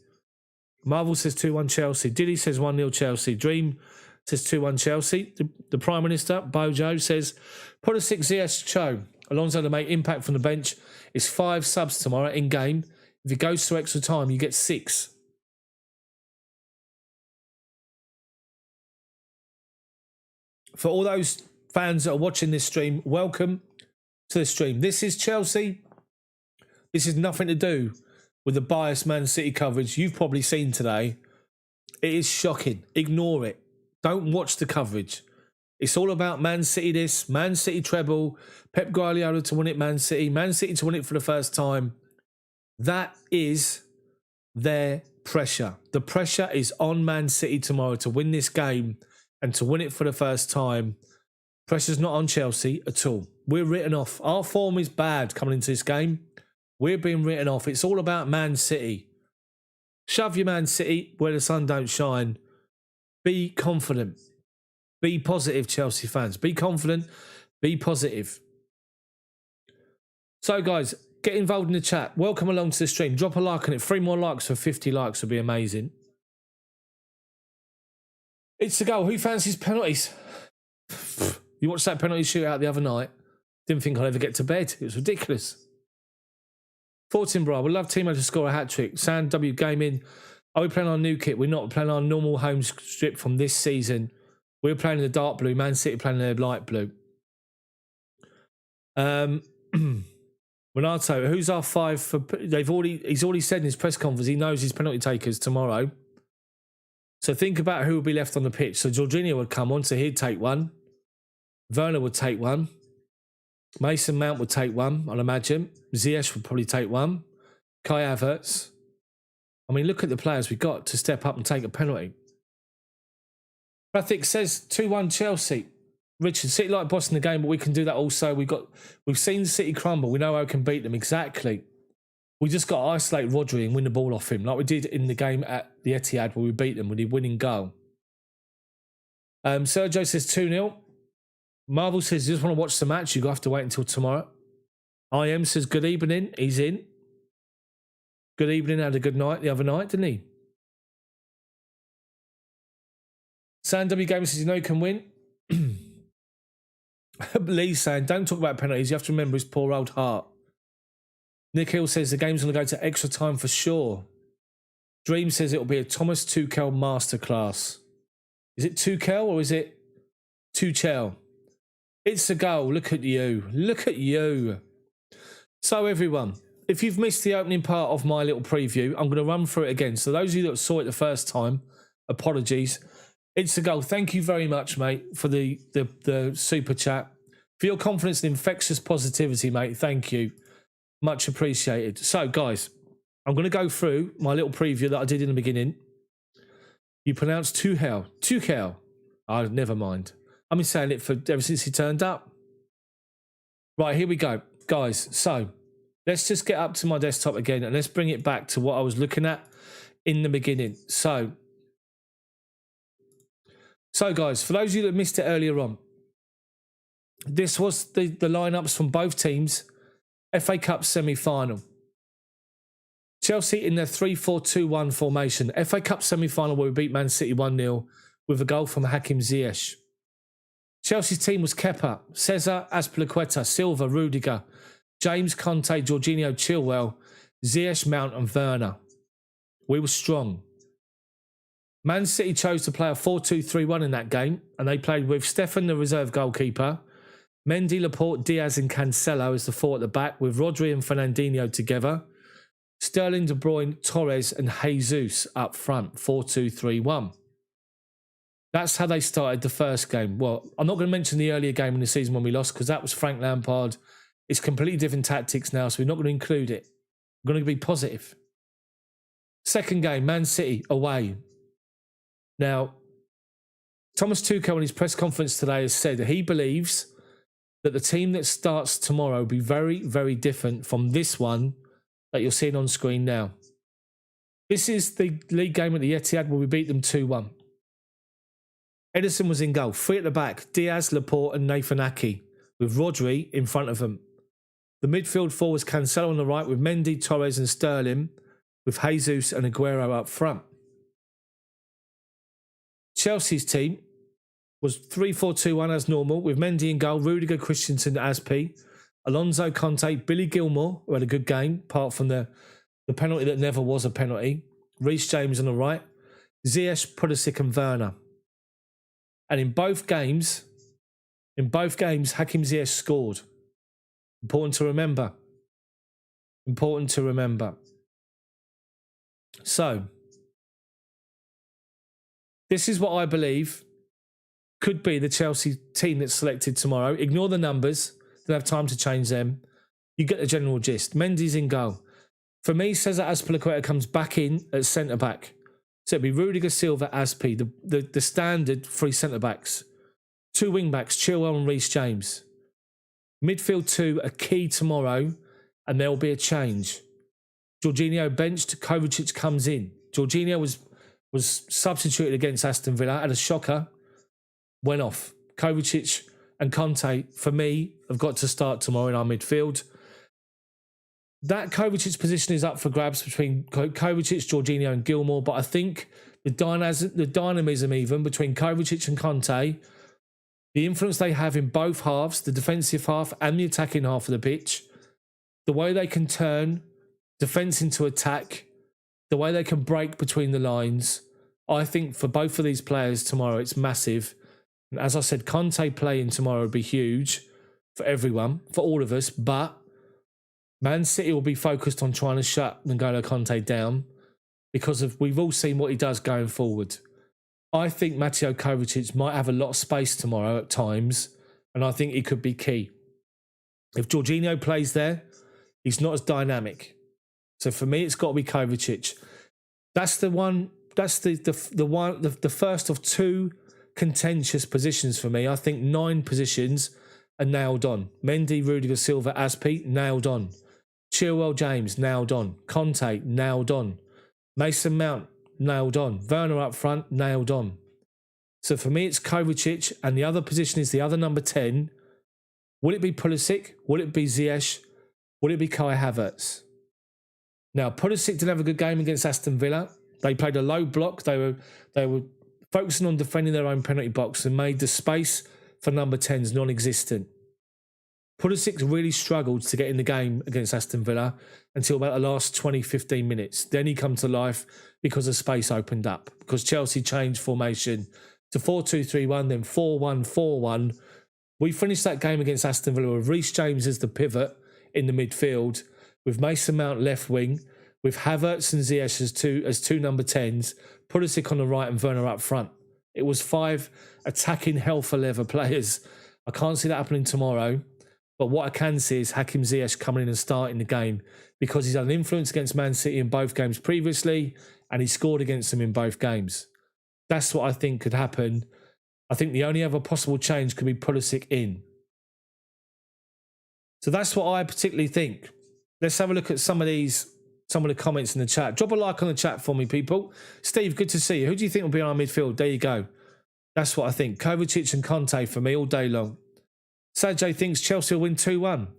Marvel says 2-1 Chelsea. Diddy says 1-0 Chelsea. Dream says 2-1 Chelsea. The Prime Minister, Bojo, says, put a 6 ZS Cho. Alonso to make impact from the bench. It's 5 subs tomorrow in game. If it goes to extra time, you get 6. For all those fans that are watching this stream, welcome to the stream. This is Chelsea. This is nothing to do with the biased Man City coverage you've probably seen today. It is shocking. Ignore it. Don't watch the coverage. It's all about Man City this, Man City treble, Pep Guardiola to win it, Man City to win it for the first time. That is their pressure. The pressure is on Man City tomorrow to win this game and to win it for the first time. Pressure's not on Chelsea at all. We're written off. Our form is bad coming into this game. We're being written off. It's all about Man City. Shove your Man City where the sun don't shine. Be confident. Be positive, Chelsea fans. Be confident. Be positive. So, guys, get involved in the chat. Welcome along to the stream. Drop a like on it. 3 more likes for 50 likes would be amazing. It's the goal. Who fancies penalties? You watched that penalty shootout the other night. Didn't think I'd ever get to bed. It was ridiculous. Fortinbra, we'd love Timo to score a hat-trick. Sand W Gaming, are we playing our new kit? We're not playing our normal home strip from this season. We're playing the dark blue. Man City playing the light blue. Renato, who's our 5 for... He's already said in his press conference he knows his penalty takers tomorrow. So think about who will be left on the pitch. So Jorginho would come on, so he'd take one. Werner would take one. Mason Mount would take one, I'd imagine. Ziyech would probably take one. Kai Havertz. I mean, look at the players we've got to step up and take a penalty. Prathik says 2-1 Chelsea. Richard, City like boss in the game, but we can do that also. We've seen City crumble. We know how we can beat them. Exactly. We just got to isolate Rodri and win the ball off him, like we did in the game at the Etihad where we beat them with the winning goal. Sergio says 2-0. Marvel says, you just want to watch the match, you have to wait until tomorrow. IM says, good evening. He's in. Good evening, had a good night the other night, didn't he? Sam W Gamer says, you know you can win. Lee's saying, don't talk about penalties, you have to remember his poor old heart. Nick Hill says, the game's going to go to extra time for sure. Dream says it will be a Thomas Tuchel masterclass. Is it Tuchel or is it Tuchel? It's a goal. Look at you. Look at you. So, everyone, if you've missed the opening part of my little preview, I'm going to run through it again. So, those of you that saw it the first time, apologies. It's a goal. Thank you very much, mate, for the super chat. For your confidence and infectious positivity, mate. Thank you. Much appreciated. So, guys, I'm going to go through my little preview that I did in the beginning. You pronounce Tuchel. Tuchel. Oh, never mind. I've been saying it ever since he turned up. Right, here we go. Guys, so let's just get up to my desktop again and let's bring it back to what I was looking at in the beginning. So guys, for those of you that missed it earlier on, this was the lineups from both teams. FA Cup semi-final. Chelsea in their 3-4-2-1 formation. FA Cup semi-final where we beat Man City 1-0 with a goal from Hakim Ziyech. Chelsea's team was Kepa, Cesar, Azpilicueta, Silva, Rudiger, James, Conte, Jorginho, Chilwell, Ziyech, Mount and Werner. We were strong. Man City chose to play a 4-2-3-1 in that game, and they played with Stefan, the reserve goalkeeper, Mendy, Laporte, Diaz and Cancelo as the 4 at the back, with Rodri and Fernandinho together, Sterling, De Bruyne, Torres and Jesus up front, 4-2-3-1. That's how they started the first game. Well, I'm not going to mention the earlier game in the season when we lost because that was Frank Lampard. It's completely different tactics now, so we're not going to include it. We're going to be positive. Second game, Man City away. Now, Thomas Tuchel in his press conference today has said that he believes that the team that starts tomorrow will be very, very different from this one that you're seeing on screen now. This is the league game at the Etihad where we beat them 2-1. Ederson was in goal, 3 at the back, Diaz, Laporte and Nathan Ake, with Rodri in front of them. The midfield 4 was Cancelo on the right with Mendy, Torres and Sterling, with Jesus and Aguero up front. Chelsea's team was 3-4-2-1 as normal, with Mendy in goal, Rudiger, Christensen, Aspi, Alonso, Conte, Billy Gilmore, who had a good game, apart from the penalty that never was a penalty, Reece James on the right, Ziyech, Pulisic and Werner. And in both games, Hakim Ziyech scored. Important to remember. So, this is what I believe could be the Chelsea team that's selected tomorrow. Ignore the numbers. Don't have time to change them. You get the general gist. Mendy's in goal. For me, Cesar Azpilicueta comes back in at centre-back. So it'll be Rudiger, Silva, Aspi, the standard three centre-backs. Two wing-backs, Chilwell and Reece James. Midfield two are key tomorrow, and there will be a change. Jorginho benched, Kovacic comes in. Jorginho was substituted against Aston Villa, had a shocker, went off. Kovacic and Conte, for me, have got to start tomorrow in our midfield. That Kovacic position is up for grabs between Kovacic, Jorginho and Gilmore, but I think the dynamism even between Kovacic and Conte, the influence they have in both halves, the defensive half and the attacking half of the pitch, the way they can turn defence into attack, the way they can break between the lines, I think for both of these players tomorrow, it's massive. And as I said, Conte playing tomorrow would be huge for everyone, for all of us, but Man City will be focused on trying to shut N'Golo Conte down because we've all seen what he does going forward. I think Mateo Kovacic might have a lot of space tomorrow at times, and I think he could be key. If Jorginho plays there, he's not as dynamic. So for me, it's got to be Kovacic. That's the one. That's the first of two contentious positions for me. I think 9 positions are nailed on. Mendy, Rudiger, Silva, Aspi, nailed on. Chilwell, James, nailed on. Conte, nailed on. Mason Mount, nailed on. Werner up front, nailed on. So for me, it's Kovacic, and the other position is the other number 10. Will it be Pulisic? Will it be Ziyech? Will it be Kai Havertz? Now, Pulisic didn't have a good game against Aston Villa. They played a low block. They were focusing on defending their own penalty box and made the space for number 10s non-existent. Pulisic really struggled to get in the game against Aston Villa until about the last 20, 15 minutes. Then he come to life because the space opened up, because Chelsea changed formation to 4-2-3-1, then 4-1-4-1. We finished that game against Aston Villa with Reece James as the pivot in the midfield, with Mason Mount left wing, with Havertz and Ziyech as two number 10s, Pulisic on the right and Werner up front. It was 5 attacking hell for leather players. I can't see that happening tomorrow. But what I can see is Hakim Ziyech coming in and starting the game, because he's had an influence against Man City in both games previously, and he scored against them in both games. That's what I think could happen. I think the only other possible change could be Pulisic in. So that's what I particularly think. Let's have a look at some of the comments in the chat. Drop a like on the chat for me, people. Steve, good to see you. Who do you think will be on our midfield? There you go. That's what I think. Kovacic and Conte for me all day long. Sajay thinks Chelsea will win 2-1.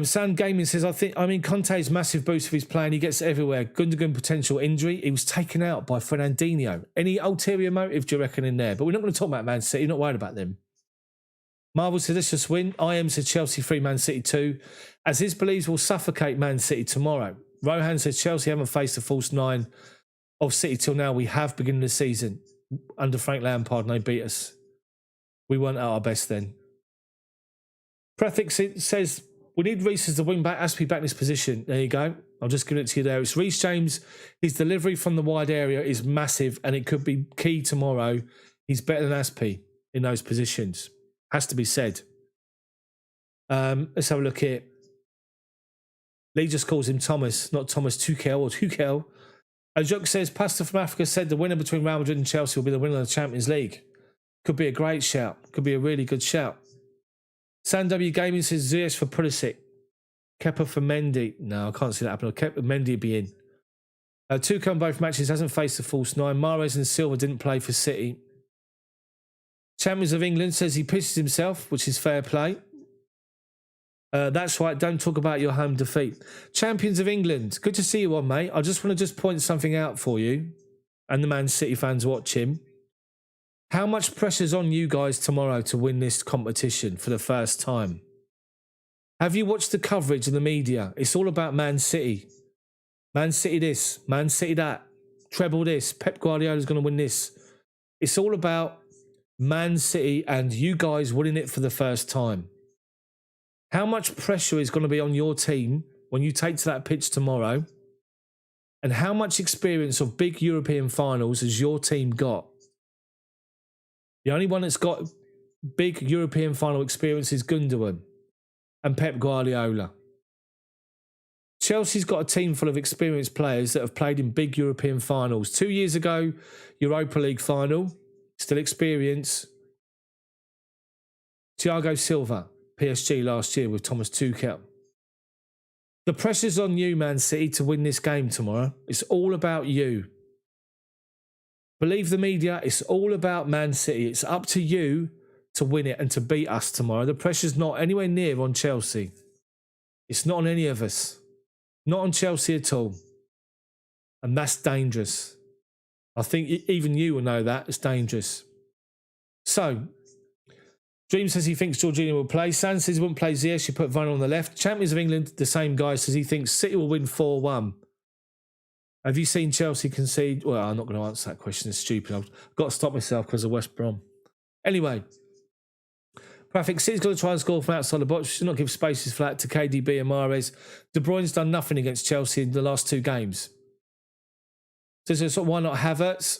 Sam Gaming says, Conte's massive boost of his playing. He gets everywhere. Gundogan potential injury. He was taken out by Fernandinho. Any ulterior motive, do you reckon, in there? But we're not going to talk about Man City. You're not worried about them. Marvel says, let's just win. IM says Chelsea 3, Man City 2. As his believes will suffocate Man City tomorrow. Rohan says Chelsea haven't faced a false 9 of City till now. We have beginning of the season. Under Frank Lampard, and they beat us. We weren't at our best then. Prefix says, we need Reece as the wing-back, Aspi back in this position. There you go. I'll just give it to you there. It's Reece James. His delivery from the wide area is massive, and it could be key tomorrow. He's better than Aspi in those positions. Has to be said. Let's have a look here. Lee just calls him Thomas, not Thomas Tuchel or Tuchel. Ajuk says, Pastor from Africa said the winner between Real Madrid and Chelsea will be the winner of the Champions League. Could be a great shout. Could be a really good shout. Sam W Gaming says Ziyech for Pulisic. Kepa for Mendy. No, I can't see that happening. Kepa Mendy will be in. Tuchel in both matches hasn't faced a false 9. Mahrez and Silva didn't play for City. Champions of England says he pisses himself, which is fair play. That's right. Don't talk about your home defeat. Champions of England. Good to see you on, mate. I just want to point something out for you. and the Man City fans watching, how much pressure's on you guys tomorrow to win this competition for the first time? Have you watched the coverage in the media? It's all about Man City. Man City this, Man City that, treble this, Pep Guardiola's going to win this. It's all about Man City and you guys winning it for the first time. How much pressure is going to be on your team when you take to that pitch tomorrow? And how much experience of big European finals has your team got? The only one that's got big European final experience is Gundogan and Pep Guardiola. Chelsea's got a team full of experienced players that have played in big European finals. 2 years ago, Europa League final, still experience. Thiago Silva, PSG last year with Thomas Tuchel. The pressure's on you, Man City, to win this game tomorrow. It's all about you. Believe the media, it's all about Man City. It's up to you to win it and to beat us tomorrow. The pressure's not anywhere near on Chelsea. It's not on any of us. Not on Chelsea at all. And that's dangerous. I think even you will know that. It's dangerous. So, Dream says he thinks Jorginho will play. San says he wouldn't play Ziyech. He put Varane on the left. Champions of England, the same guy, says he thinks City will win 4-1. Have you seen Chelsea concede? Well, I'm not going to answer that question. It's stupid. I've got to stop myself because of West Brom. Anyway, I think City's got to try and score from outside the box. Should not give spaces flat to KDB and Mahrez. De Bruyne's done nothing against Chelsea in the last 2 games. So why not Havertz?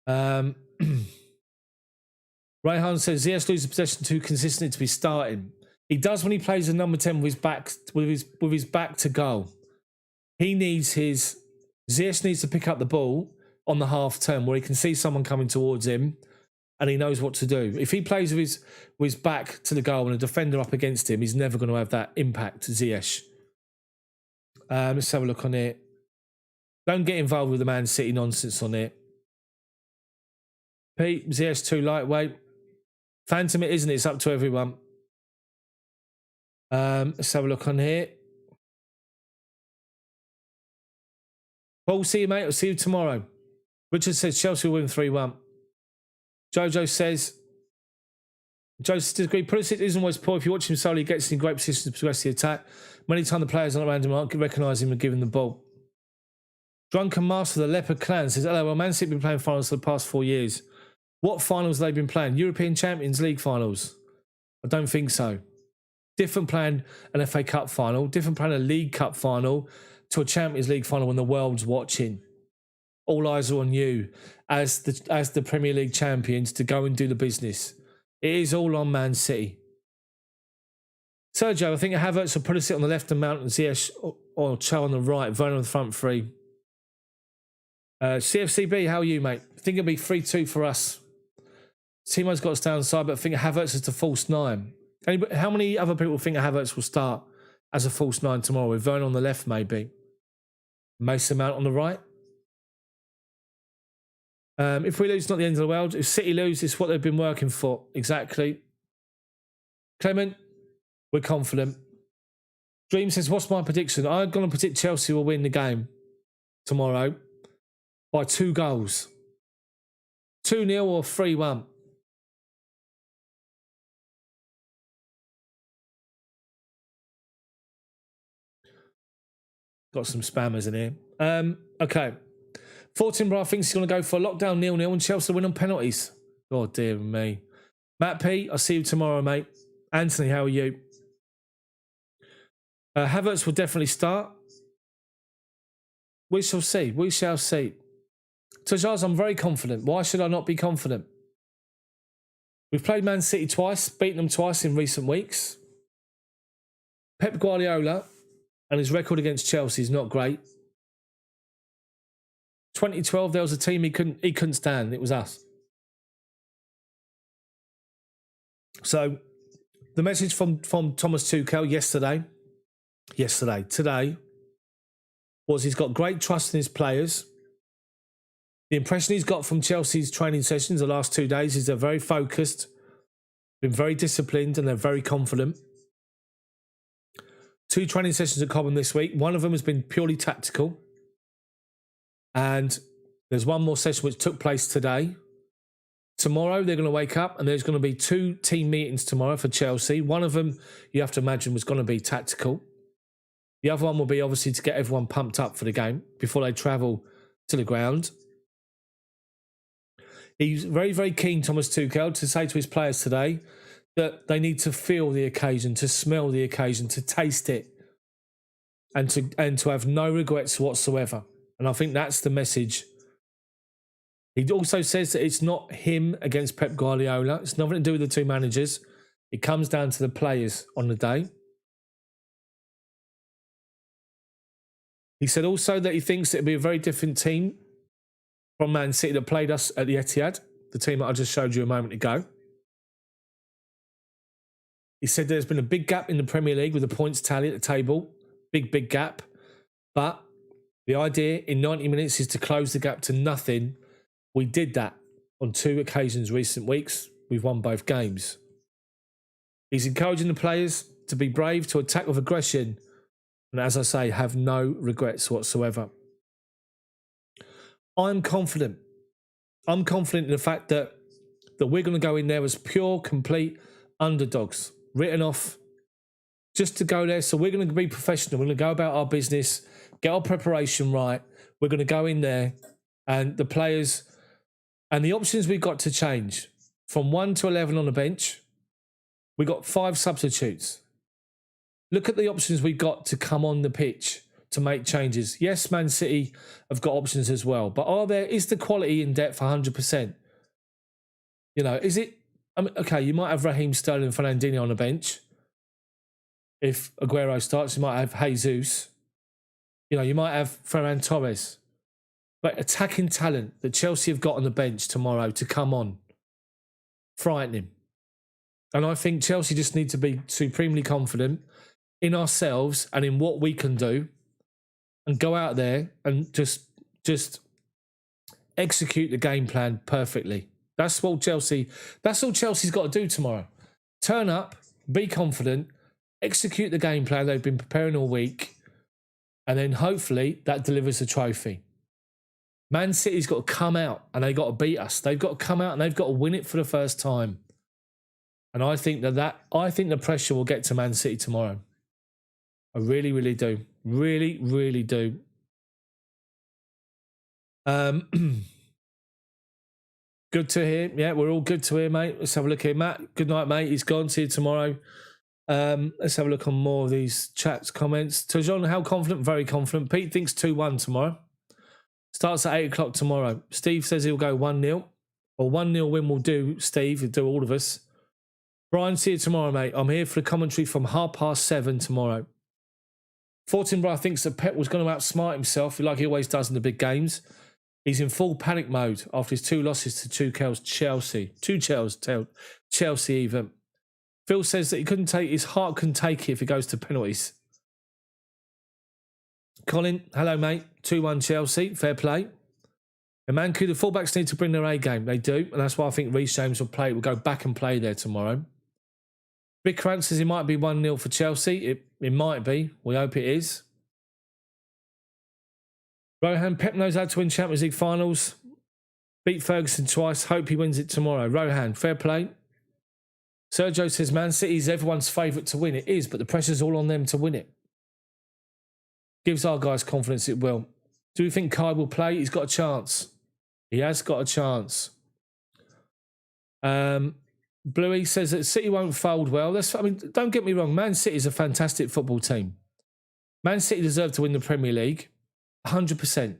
Rayhan says Ziyech loses possession too consistently to be starting. He does when he plays a number 10 with his back to goal. Ziyech needs to pick up the ball on the half turn where he can see someone coming towards him and he knows what to do. If he plays with his back to the goal and a defender up against him, he's never going to have that impact, Ziyech. Let's have a look on it. Don't get involved with the Man City nonsense on it. Pete, Ziyech too lightweight. Phantom it, isn't it? It's up to everyone. Let's have a look on here. Paul, see you, mate. I'll see you tomorrow. Richard says Chelsea will win 3-1. Jojo says, Joseph disagrees. Pulisic isn't always poor. If you watch him solely, he gets in great positions to progress the attack. Many times the players aren't around him aren't recognise him and give him the ball. Drunken Master of the Leopard Clan says, hello, well, Man City have been playing finals for the past 4 years. What finals have they been playing? European Champions League finals? I don't think so. Different playing an FA Cup final, different playing a League Cup final to a Champions League final when the world's watching. All eyes are on you as the Premier League champions to go and do the business. It is all on Man City. Sergio, I think Havertz will put us on the left and Mount and Ziyech or Cho on the right, Vernon on the front 3. CFCB, how are you, mate? I think it'll be 3-2 for us. Timo's got us down the side, but I think Havertz is the false 9. How many other people think Havertz will start as a false 9 tomorrow with Vernon on the left, maybe? Mason Mount on the right? If we lose, it's not the end of the world. If City lose, it's what they've been working for. Exactly. Clement, we're confident. Dream says, what's my prediction? I'm going to predict Chelsea will win the game tomorrow by 2 goals. 2-0 or 3-1. Got some spammers in here. Okay. Fortinborough thinks he's going to go for a lockdown 0-0 and Chelsea win on penalties. God dear me. Matt P, I'll see you tomorrow, mate. Anthony, how are you? Havertz will definitely start. We shall see. We shall see. Tajaz, I'm very confident. Why should I not be confident? We've played Man City twice, beaten them twice in recent weeks. Pep Guardiola and his record against Chelsea is not great. 2012, there was a team he couldn't stand. It was us. So the message from Thomas Tuchel today, was he's got great trust in his players. The impression he's got from Chelsea's training sessions the last 2 days is they're very focused, been very disciplined, and they're very confident. 2 training sessions at Cobham this week. One of them has been purely tactical. And there's one more session which took place today. Tomorrow, they're going to wake up and there's going to be 2 team meetings tomorrow for Chelsea. One of them, you have to imagine, was going to be tactical. The other one will be obviously to get everyone pumped up for the game before they travel to the ground. He's very, very keen, Thomas Tuchel, to say to his players today that they need to feel the occasion, to smell the occasion, to taste it, and to have no regrets whatsoever. And I think that's the message. He also says that it's not him against Pep Guardiola. It's nothing to do with the 2 managers. It comes down to the players on the day. He said also that he thinks it'll be a very different team from Man City that played us at the Etihad, the team that I just showed you a moment ago. He said there's been a big gap in the Premier League with the points tally at the table. Big gap. But the idea in 90 minutes is to close the gap to nothing. We did that on 2 occasions recent weeks. We've won both games. He's encouraging the players to be brave, to attack with aggression, and as I say, have no regrets whatsoever. I'm confident. I'm confident in the fact that we're going to go in there as pure, complete underdogs, written off, just to go there. So we're going to be professional. We're going to go about our business, get our preparation right. We're going to go in there, and the players and the options we've got to change from 1 to 11 on the bench. We got 5 substitutes. Look at the options we've got to come on the pitch to make changes. Yes, Man City have got options as well, but is the quality in depth 100%? You know, is it? I mean, okay, you might have Raheem Sterling and Fernandinho on the bench. If Aguero starts, you might have Jesus. You know, you might have Ferran Torres. But attacking talent that Chelsea have got on the bench tomorrow to come on, frightening. And I think Chelsea just need to be supremely confident in ourselves and in what we can do, and go out there and just execute the game plan perfectly. That's all Chelsea. That's all Chelsea's got to do tomorrow. Turn up, be confident, execute the game plan they've been preparing all week, and then hopefully that delivers a trophy. Man City's got to come out and they've got to beat us. They've got to come out and they've got to win it for the first time. And I think I think the pressure will get to Man City tomorrow. I really, really do. Really, really do. Good to hear. Yeah, we're all good to hear, mate. Let's have a look here. Matt, good night, mate. He's gone. See you tomorrow. Let's have a look on more of these chats, comments. Tajon, how confident? Very confident. Pete thinks 2-1 tomorrow. Starts at 8 o'clock tomorrow. Steve says he'll go 1-0. Well, 1-0 win will do, Steve. It'll do all of us. Brian, see you tomorrow, mate. I'm here for the commentary from 7:30 tomorrow. Fortinborough thinks that Pep was going to outsmart himself like he always does in the big games. He's in full panic mode after his 2 losses to Chelsea. 2 Chelsea even. Phil says that his heart couldn't take it if it goes to penalties. Colin, hello, mate. 2-1 Chelsea. Fair play. And Manku, the fullbacks need to bring their A game. They do. And that's why I think Reece James will go back and play there tomorrow. Big Crant says it might be 1-0 for Chelsea. It might be. We hope it is. Rohan, Pep knows how to win Champions League finals. Beat Ferguson twice. Hope he wins it tomorrow. Rohan, fair play. Sergio says Man City is everyone's favourite to win. It is, but the pressure's all on them to win it. Gives our guys confidence it will. Do you think Kai will play? He's got a chance. He has got a chance. Bluey says that City won't fold well. Don't get me wrong. Man City is a fantastic football team. Man City deserve to win the Premier League. 100%.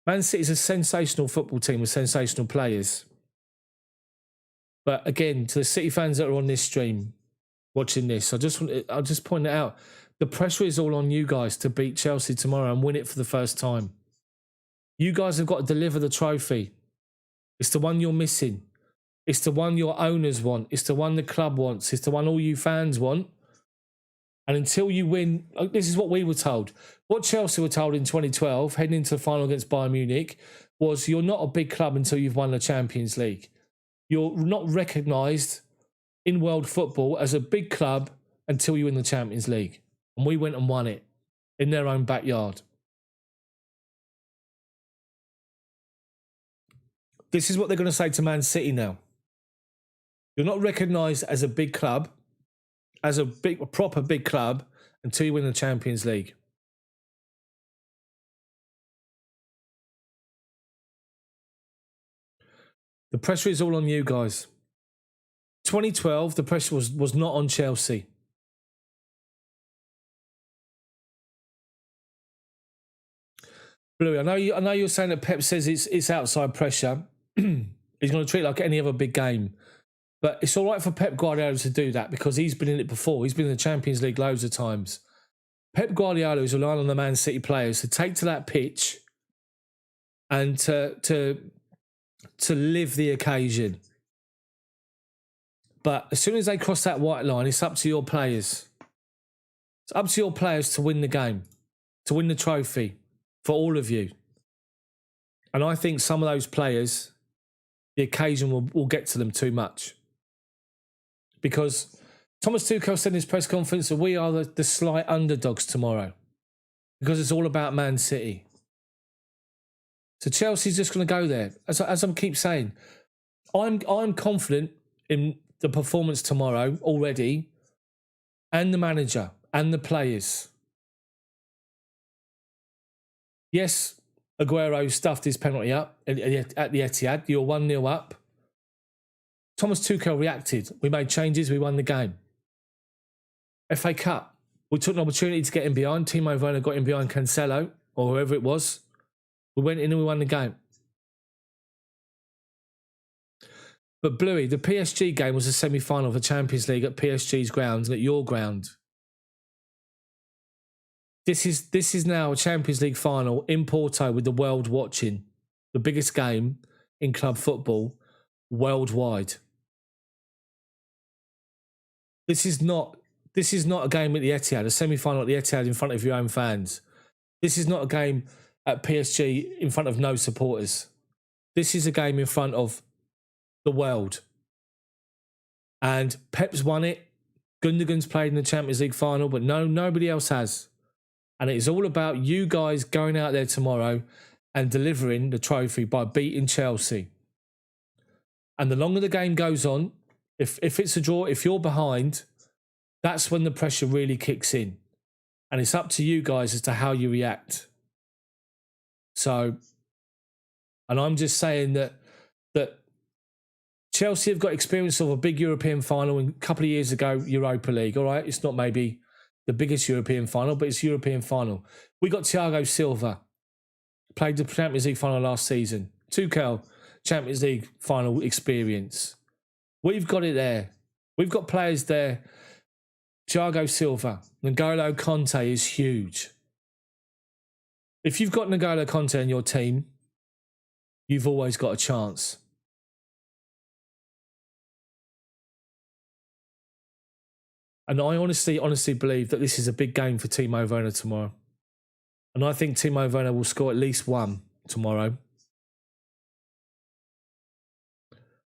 Man City is a sensational football team with sensational players. But again, to the City fans that are on this stream, watching this, I'll just point it out. The pressure is all on you guys to beat Chelsea tomorrow and win it for the first time. You guys have got to deliver the trophy. It's the one you're missing. It's the one your owners want. It's the one the club wants. It's the one all you fans want. And until you win, this is what we were told. What Chelsea were told in 2012, heading into the final against Bayern Munich, was you're not a big club until you've won the Champions League. You're not recognised in world football as a big club until you win the Champions League. and we went and won it in their own backyard. This is what they're going to say to Man City now. You're not recognised as a big club, as a proper big club, until you win the Champions League. The pressure is all on you guys. 2012, the pressure was not on Chelsea. Bluey, I know you're saying that Pep says it's outside pressure. He's going to treat it like any other big game. But it's all right for Pep Guardiola to do that because he's been in it before. He's been in the Champions League loads of times. Pep Guardiola is relying on the Man City players to take to that pitch and to live the occasion. But as soon as they cross that white line, it's up to your players. It's up to your players to win the game, to win the trophy for all of you. And I think some of those players, the occasion will get to them too much. Because Thomas Tuchel said in his press conference that we are the slight underdogs tomorrow. Because it's all about Man City. So Chelsea's just going to go there. As I keep saying, I'm confident in the performance tomorrow already, and the manager and the players. Yes, Aguero stuffed his penalty up at the Etihad. You're 1-0 up. Thomas Tuchel reacted. We made changes. We won the game. FA Cup. We took an opportunity to get in behind. Timo Werner got in behind Cancelo or whoever it was. We went in and we won the game. But Bluey, the PSG game was a semi-final of the Champions League at PSG's grounds and at your ground. This is now a Champions League final in Porto with the world watching. The biggest game in club football worldwide. This is not a game at the Etihad, a semi-final at the Etihad in front of your own fans. This is not a game at PSG in front of no supporters. This is a game in front of the world. And Pep's won it. Gundogan's played in the Champions League final, but nobody else has. And it is all about you guys going out there tomorrow and delivering the trophy by beating Chelsea. And the longer the game goes on, if it's a draw, if you're behind, that's when the pressure really kicks in. And it's up to you guys as to how you react. So, and I'm just saying that Chelsea have got experience of a big European final a couple of years ago, Europa League, all right? It's not maybe the biggest European final, but it's European final. We got Thiago Silva, played the Champions League final last season. Tuchel, Champions League final experience. We've got it there. We've got players there. Thiago Silva, N'Golo Conte is huge. If you've got N'Golo Conte in your team, you've always got a chance. And I honestly believe that this is a big game for Timo Werner tomorrow. And I think Timo Werner will score at least one tomorrow.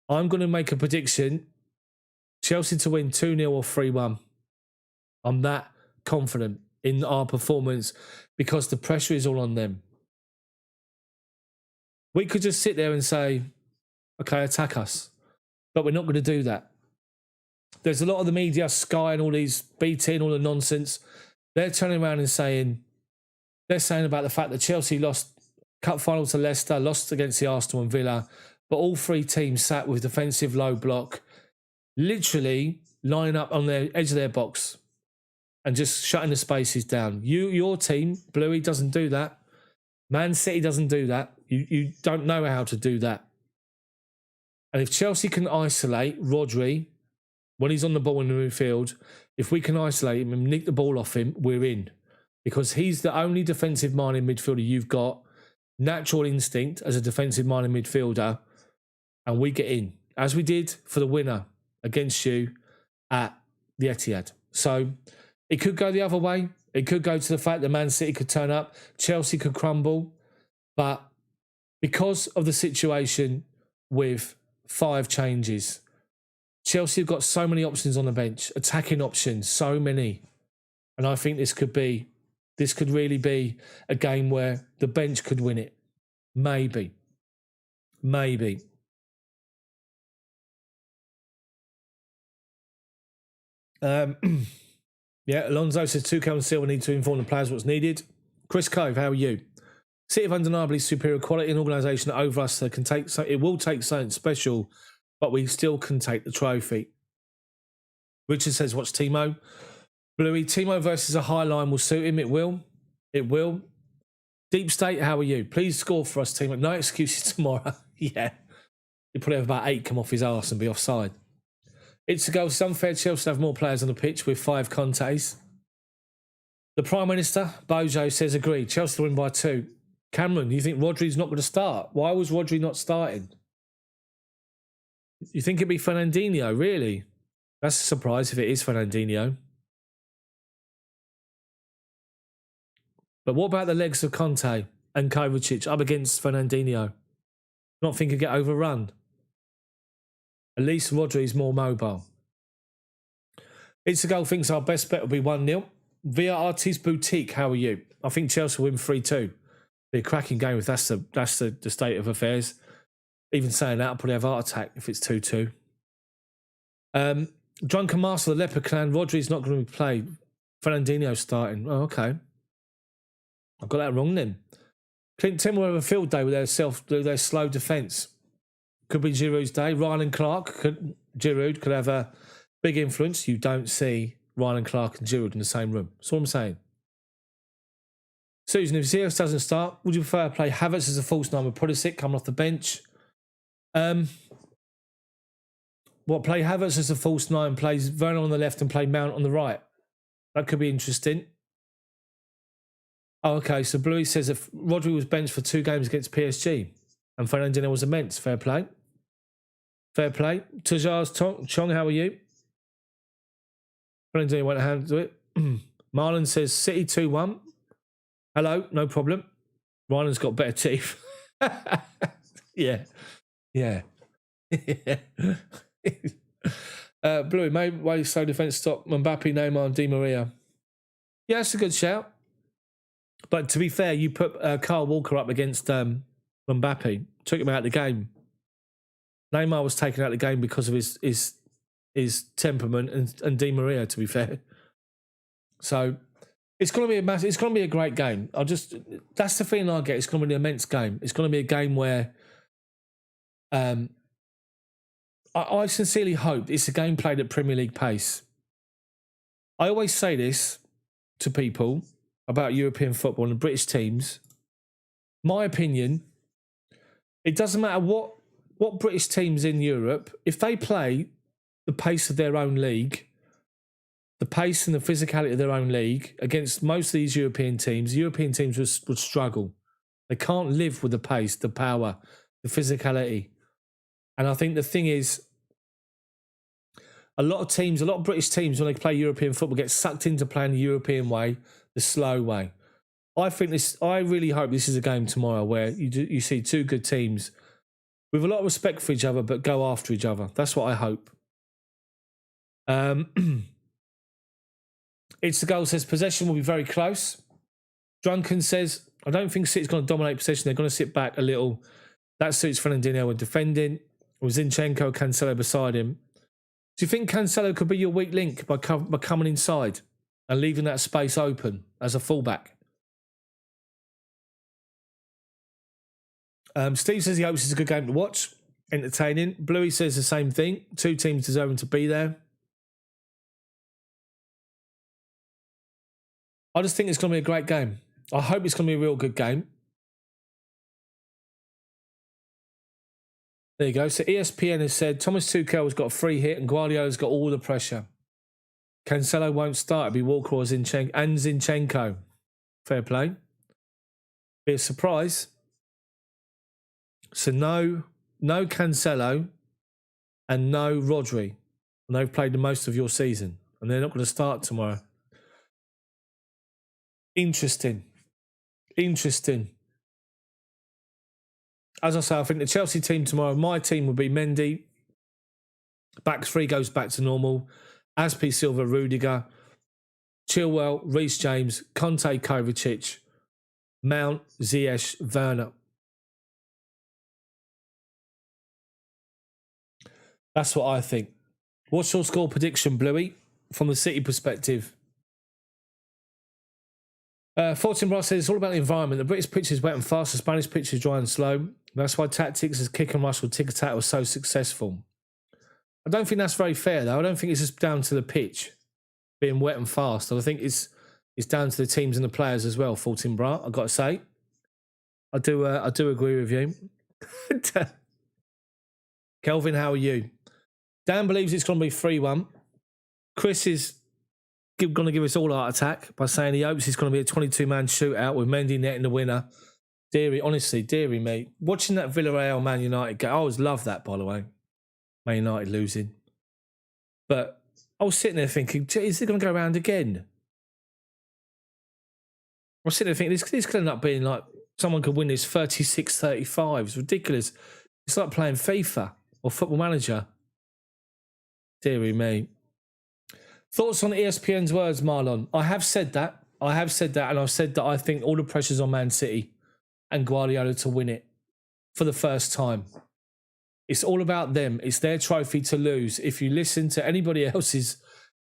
I'm going to make a prediction. Chelsea to win 2-0 or 3-1. I'm that confident in our performance because the pressure is all on them. We could just sit there and say, okay, attack us. But we're not going to do that. There's a lot of the media, Sky and all these BT and all the nonsense. They're turning around and saying about the fact that Chelsea lost cup final to Leicester, lost against the Arsenal and Villa, but all three teams sat with defensive low block, literally lining up on the edge of their box and just shutting the spaces down. Your team, Bluey, doesn't do that. Man City doesn't do that. You don't know how to do that. And if Chelsea can isolate Rodri when he's on the ball in the midfield, if we can isolate him and nick the ball off him, we're in. Because he's the only defensive-minded midfielder you've got, natural instinct as a defensive-minded midfielder, and we get in, as we did for the winner against you at the Etihad. So it could go the other way. It could go to the fact that Man City could turn up, Chelsea could crumble, but because of the situation with 5 changes, Chelsea have got so many options on the bench, attacking options, so many. And I think this could really be a game where the bench could win it. Maybe. Yeah, Alonso says Tuchel and Silva need to inform the players what's needed. Chris Cove, how are you? City have undeniably superior quality and organisation over us. So it will take something special, but we still can take the trophy. Richard says, watch Timo. Bluey, Timo versus a high line will suit him. It will. Deep State, how are you? Please score for us, Timo. No excuses tomorrow. Yeah. He'll probably have about 8 come off his arse and be offside. It's a goal. It's unfair. Chelsea have more players on the pitch with 5 Contes. The Prime Minister, Bojo, says agreed. Chelsea win by 2. Cameron, you think Rodri's not going to start? Why was Rodri not starting? You think it'd be Fernandinho, really? That's a surprise if it is Fernandinho. But what about the legs of Conte and Kovacic up against Fernandinho? Not think he'd get overrun. At least Rodri's more mobile. It's a goal thinks our best bet will be 1-0. Via Artist Boutique, how are you? I think Chelsea will win 3-2. Be a cracking game if that's the state of affairs. Even saying that, I'll probably have a heart attack if it's 2-2. Drunken Master of the Leopard Clan, Rodri's not going to be played. Fernandinho starting. Oh, okay. I got that wrong then. Clint Tim will have a field day with their slow defence. Could be Giroud's day. Ryan and Giroud could have a big influence. You don't see Ryan and Clark and Giroud in the same room. That's what I'm saying. Susan, if Ziyech doesn't start, would you prefer to play Havertz as a false nine with Pulisic coming off the bench? Play Havertz as a false nine, plays Werner on the left and play Mount on the right? That could be interesting. Oh, okay. So Bluey says if Rodri was benched for 2 games against PSG and Fernandinho was immense. Fair play. Tajar's Chong, how are you? Fernandinho won't handle it. Marlon says City 2-1. Hello, no problem. Ryan's got better teeth. Yeah. Bluey, maybe why slow defence stop Mbappe, Neymar, and Di Maria. Yeah, that's a good shout. But to be fair, you put Kyle Walker up against Mbappe, took him out of the game. Neymar was taken out of the game because of his temperament and Di Maria, to be fair. So it's going to be it's going to be a great game. That's the feeling I get. It's going to be an immense game. It's going to be a game where I sincerely hope it's a game played at Premier League pace. I always say this to people about European football and British teams. My opinion, it doesn't matter what British teams in Europe, if they play the pace of their own league, the pace and the physicality of their own league against most of these European teams would struggle. They can't live with the pace, the power, the physicality. And I think the thing is, a lot of British teams, when they play European football, get sucked into playing the European way, the slow way. I really hope this is a game tomorrow where you see 2 good teams with a lot of respect for each other, but go after each other. That's what I hope. It's the goal says possession will be very close. Drunken says, I don't think City's going to dominate possession. They're going to sit back a little. That suits Fernandinho when defending. With Zinchenko, Cancelo beside him. Do you think Cancelo could be your weak link by coming inside and leaving that space open as a fullback? Steve says he hopes it's a good game to watch. Entertaining. Bluey says the same thing. 2 teams deserving to be there. I just think it's going to be a great game. I hope it's going to be a real good game. There you go. So ESPN has said Thomas Tuchel's got a free hit and Guardiola's got all the pressure. Cancelo won't start. It'll be Walker or Zinchenko. Fair play. Be a surprise. So no Cancelo and no Rodri. And they've played the most of your season. And they're not going to start tomorrow. Interesting. As I say, I think the Chelsea team tomorrow, my team will be Mendy. Back 3 goes back to normal. Aspi, Silva, Rudiger. Chilwell, Reece James, Conte, Kovacic, Mount, Ziyech, Werner. That's what I think. What's your score prediction, Bluey, from the City perspective? 14 Brass says it's all about the environment. The British pitch is wet and fast. The Spanish pitch is dry and slow. That's why tactics as kick and rush or tick-a-tack was so successful. I don't think that's very fair, though. I don't think it's just down to the pitch being wet and fast. I think it's down to the teams and the players as well, 14 Bra, I've got to say. I do agree with you. Kelvin, how are you? Dan believes it's going to be 3-1. Chris is going to give us all a heart attack by saying he hopes it's going to be a 22-man shootout with Mendy netting the winner. Deary me. Watching that Villarreal Man United game, I always love that, by the way. Man United losing. But I was sitting there thinking, is it going to go around again? I was sitting there thinking, this could end up being like, someone could win this 36-35. It's ridiculous. It's like playing FIFA or Football Manager. Deary me. Thoughts on ESPN's words, Marlon? I have said that, and I've said that I think all the pressure's on Man City and Guardiola to win it for the first time. It's all about them. It's their trophy to lose. If you listen to anybody else's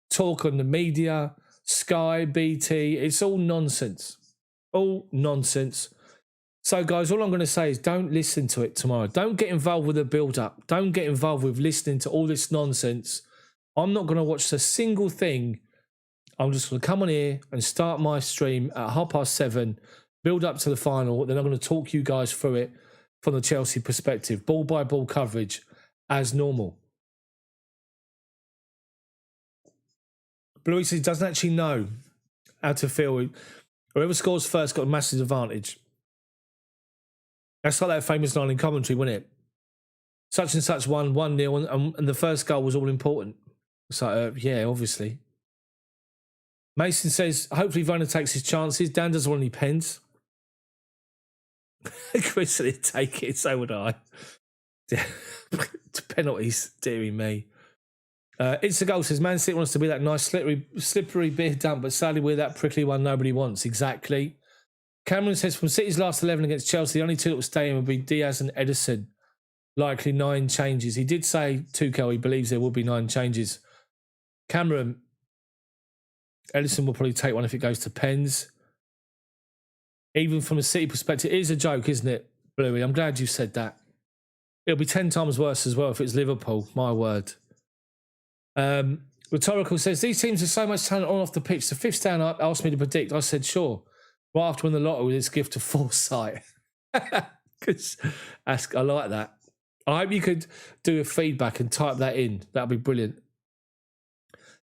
talk on the media, Sky, BT, it's all nonsense. All nonsense. So, guys, all I'm going to say is don't listen to it tomorrow. Don't get involved with the build-up. Don't get involved with listening to all this nonsense. I'm not going to watch a single thing. I'm just going to come on here and start my stream at 7:30, build up to the final. Then I'm going to talk you guys through it from the Chelsea perspective. Ball-by-ball coverage as normal. Blue says he doesn't actually know how to feel. Whoever scores first got a massive advantage. That's like that famous line in commentary, wasn't it? Such and such won 1-0 and the first goal was all important. So, yeah, obviously. Mason says, hopefully Werner takes his chances. Dan doesn't want any pens. Chris would take it, so would I. Penalties, dearie me. It's a goal, says Man City wants to be that nice slippery beer dump, but sadly we're that prickly one nobody wants. Exactly. Cameron says, from City's last 11 against Chelsea, the only two that will stay in will be Diaz and Edison. Likely 9 changes. He did say, Tuchel, he believes there will be 9 changes. Cameron, Edison will probably take one if it goes to pens. Even from a City perspective, it is a joke, isn't it, Bluey? I'm glad you said that. It'll be 10 times worse as well if it's Liverpool, my word. Rhetorical says, these teams have so much talent on and off the pitch. The fifth stand up asked me to predict. I said, sure. Right after winning the lotto with his gift of foresight. I like that. I hope you could do a feedback and type that in. That'd be brilliant.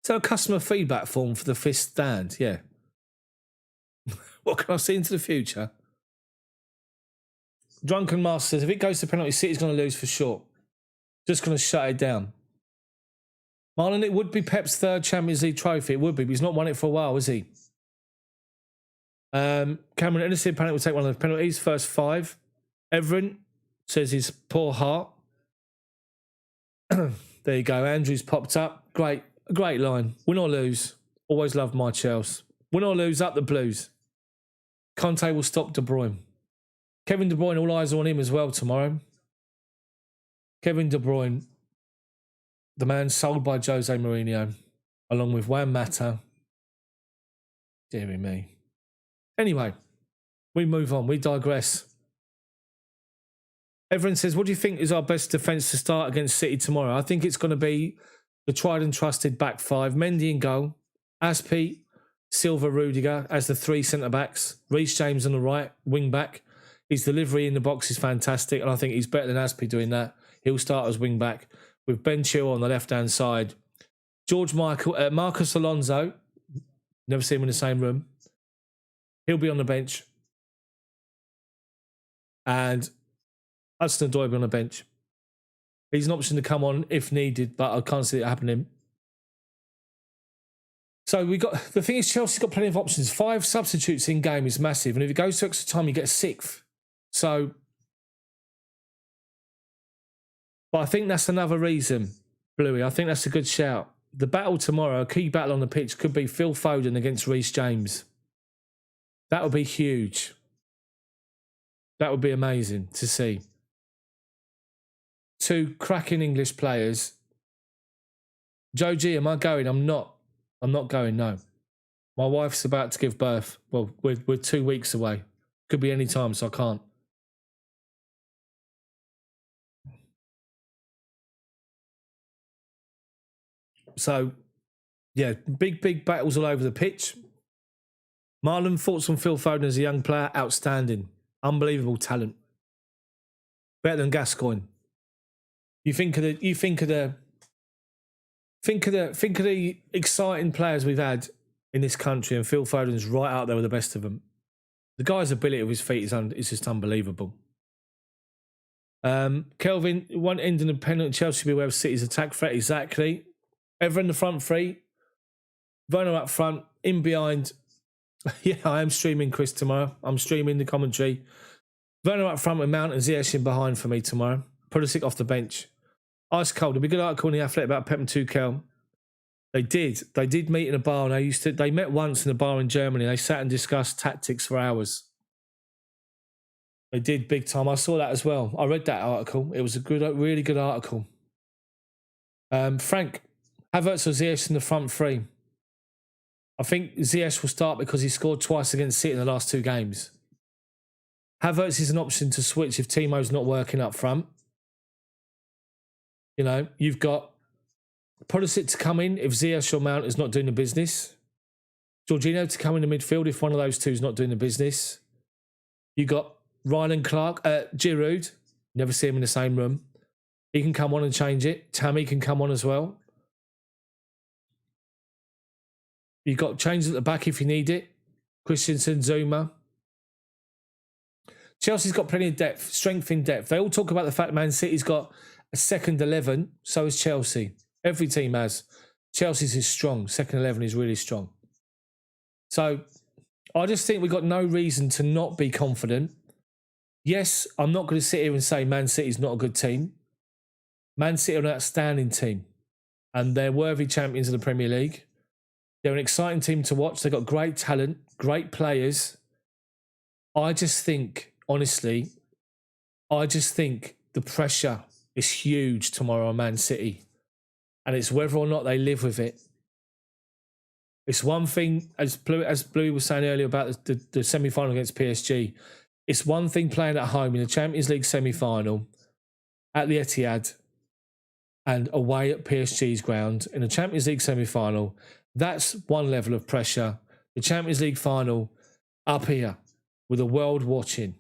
So a customer feedback form for the fifth stand, yeah. What can I see into the future? Drunken Master says, if it goes to penalty, City's going to lose for sure. Just going to shut it down. Marlon, it would be Pep's third Champions League trophy. It would be, but he's not won it for a while, is he? Cameron, innocent penalty will take one of the penalties. First 5. Everin says his poor heart. There you go. Andrew's popped up. Great line. Win or lose. Always love my Chels. Win or lose, up the Blues. Conte will stop De Bruyne. Kevin De Bruyne, all eyes on him as well tomorrow. Kevin De Bruyne, the man sold by Jose Mourinho, along with Juan Mata. Deary me. Anyway, we move on. We digress. Everyone says, what do you think is our best defence to start against City tomorrow? I think it's going to be the tried and trusted back 5. Mendy in goal. Aspi, Silva, Rudiger as the 3 centre-backs. Reece James on the right, wing-back. His delivery in the box is fantastic, and I think he's better than Aspi doing that. He'll start as wing-back with Ben Chilwell on the left-hand side. Marcus Alonso, never seen him in the same room. He'll be on the bench. And Hudson-Odoi will be on the bench. He's an option to come on if needed, but I can't see it happening. So the thing is, Chelsea's got plenty of options. 5 substitutes in game is massive, and if it goes to extra time, you get a 6th. So, but I think that's another reason, Bluey. I think that's a good shout. the battle tomorrow, a key battle on the pitch, could be Phil Foden against Reece James. That would be huge. That would be amazing to see. Two cracking English players. Joe G, am I going? I'm not. I'm not going, no. My wife's about to give birth. Well, we're 2 weeks away. Could be any time, so I can't. So, yeah, big battles all over the pitch. Marlon, thoughts on Phil Foden as a young player? Outstanding. Unbelievable talent. Better than Gascoigne. You think of the exciting players we've had in this country, and Phil Foden's right out there with the best of them. The guy's ability with his feet is just unbelievable. Kelvin, one ending of penalty. Chelsea beware of City's attack threat. Exactly. Ever in the front three. Werner up front, in behind. Yeah, I am streaming Chris tomorrow. I'm streaming the commentary. Werner up front with Mount and Ziyech in behind for me tomorrow. Pulisic off the bench. Ice cold. There'll be a good article in the Athletic about Pep and Tuchel. They did meet in a bar, and they met once in a bar in Germany. They sat and discussed tactics for hours. They did big time. I saw that as well. I read that article. It was a really good article. Frank, Havertz or Ziyech in the front three. I think Ziyech will start because he scored twice against City in the last 2 games. Havertz is an option to switch if Timo's not working up front. You know, you've got Pulisic to come in if Ziyech or Mount is not doing the business. Jorginho to come in the midfield if one of those two is not doing the business. You got Ryan Clark, Giroud. Never see him in the same room. He can come on and change it. Tammy can come on as well. You've got changes at the back if you need it. Christensen, Zuma. Chelsea's got plenty of depth, strength in depth. They all talk about the fact Man City's got a second 11. So is Chelsea. Every team has. Chelsea's is strong. Second 11 is really strong. So I just think we've got no reason to not be confident. Yes, I'm not going to sit here and say Man City's not a good team. Man City are an outstanding team. And they're worthy champions of the Premier League. They're an exciting team to watch. They've got great talent, great players. I just think, honestly, the pressure is huge tomorrow on Man City. And it's whether or not they live with it. It's one thing, as Blue was saying earlier about the semi-final against PSG, it's one thing playing at home in the Champions League semi-final at the Etihad and away at PSG's ground in the Champions League semi-final. That's one level of pressure. The Champions League final up here with the world watching.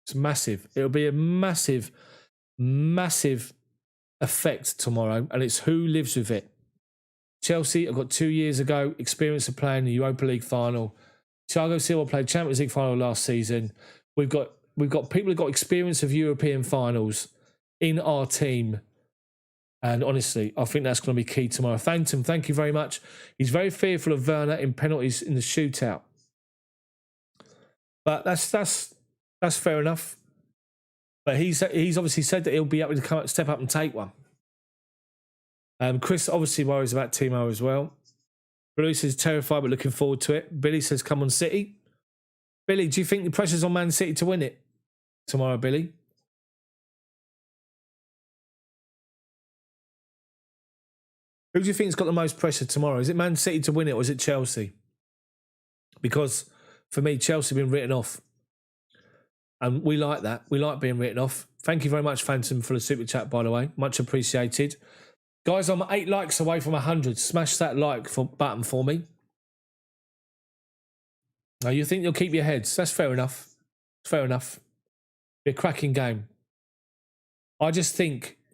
It's massive. It'll be a massive, massive effect tomorrow, and it's who lives with it. Chelsea, I've got 2 years ago, experience of playing the Europa League final. Thiago Silva played Champions League final last season. We've got people who've got experience of European finals in our team. And honestly, I think that's going to be key tomorrow. Phantom, thank you very much. He's very fearful of Werner in penalties in the shootout. But that's fair enough. But he's obviously said that he'll be able to step up and take one. Chris obviously worries about Timo as well. Blue says terrified but looking forward to it. Billy says come on City. Billy, do you think the pressure's on Man City to win it tomorrow, Billy? Who do you think's got the most pressure tomorrow? Is it Man City to win it or is it Chelsea? Because for me, Chelsea have been written off. And we like that. We like being written off. Thank you very much, Phantom, for the super chat, by the way. Much appreciated. Guys, I'm 8 likes away from 100. Smash that button for me. Now, you think you'll keep your heads. That's fair enough. Fair enough. Be a cracking game. I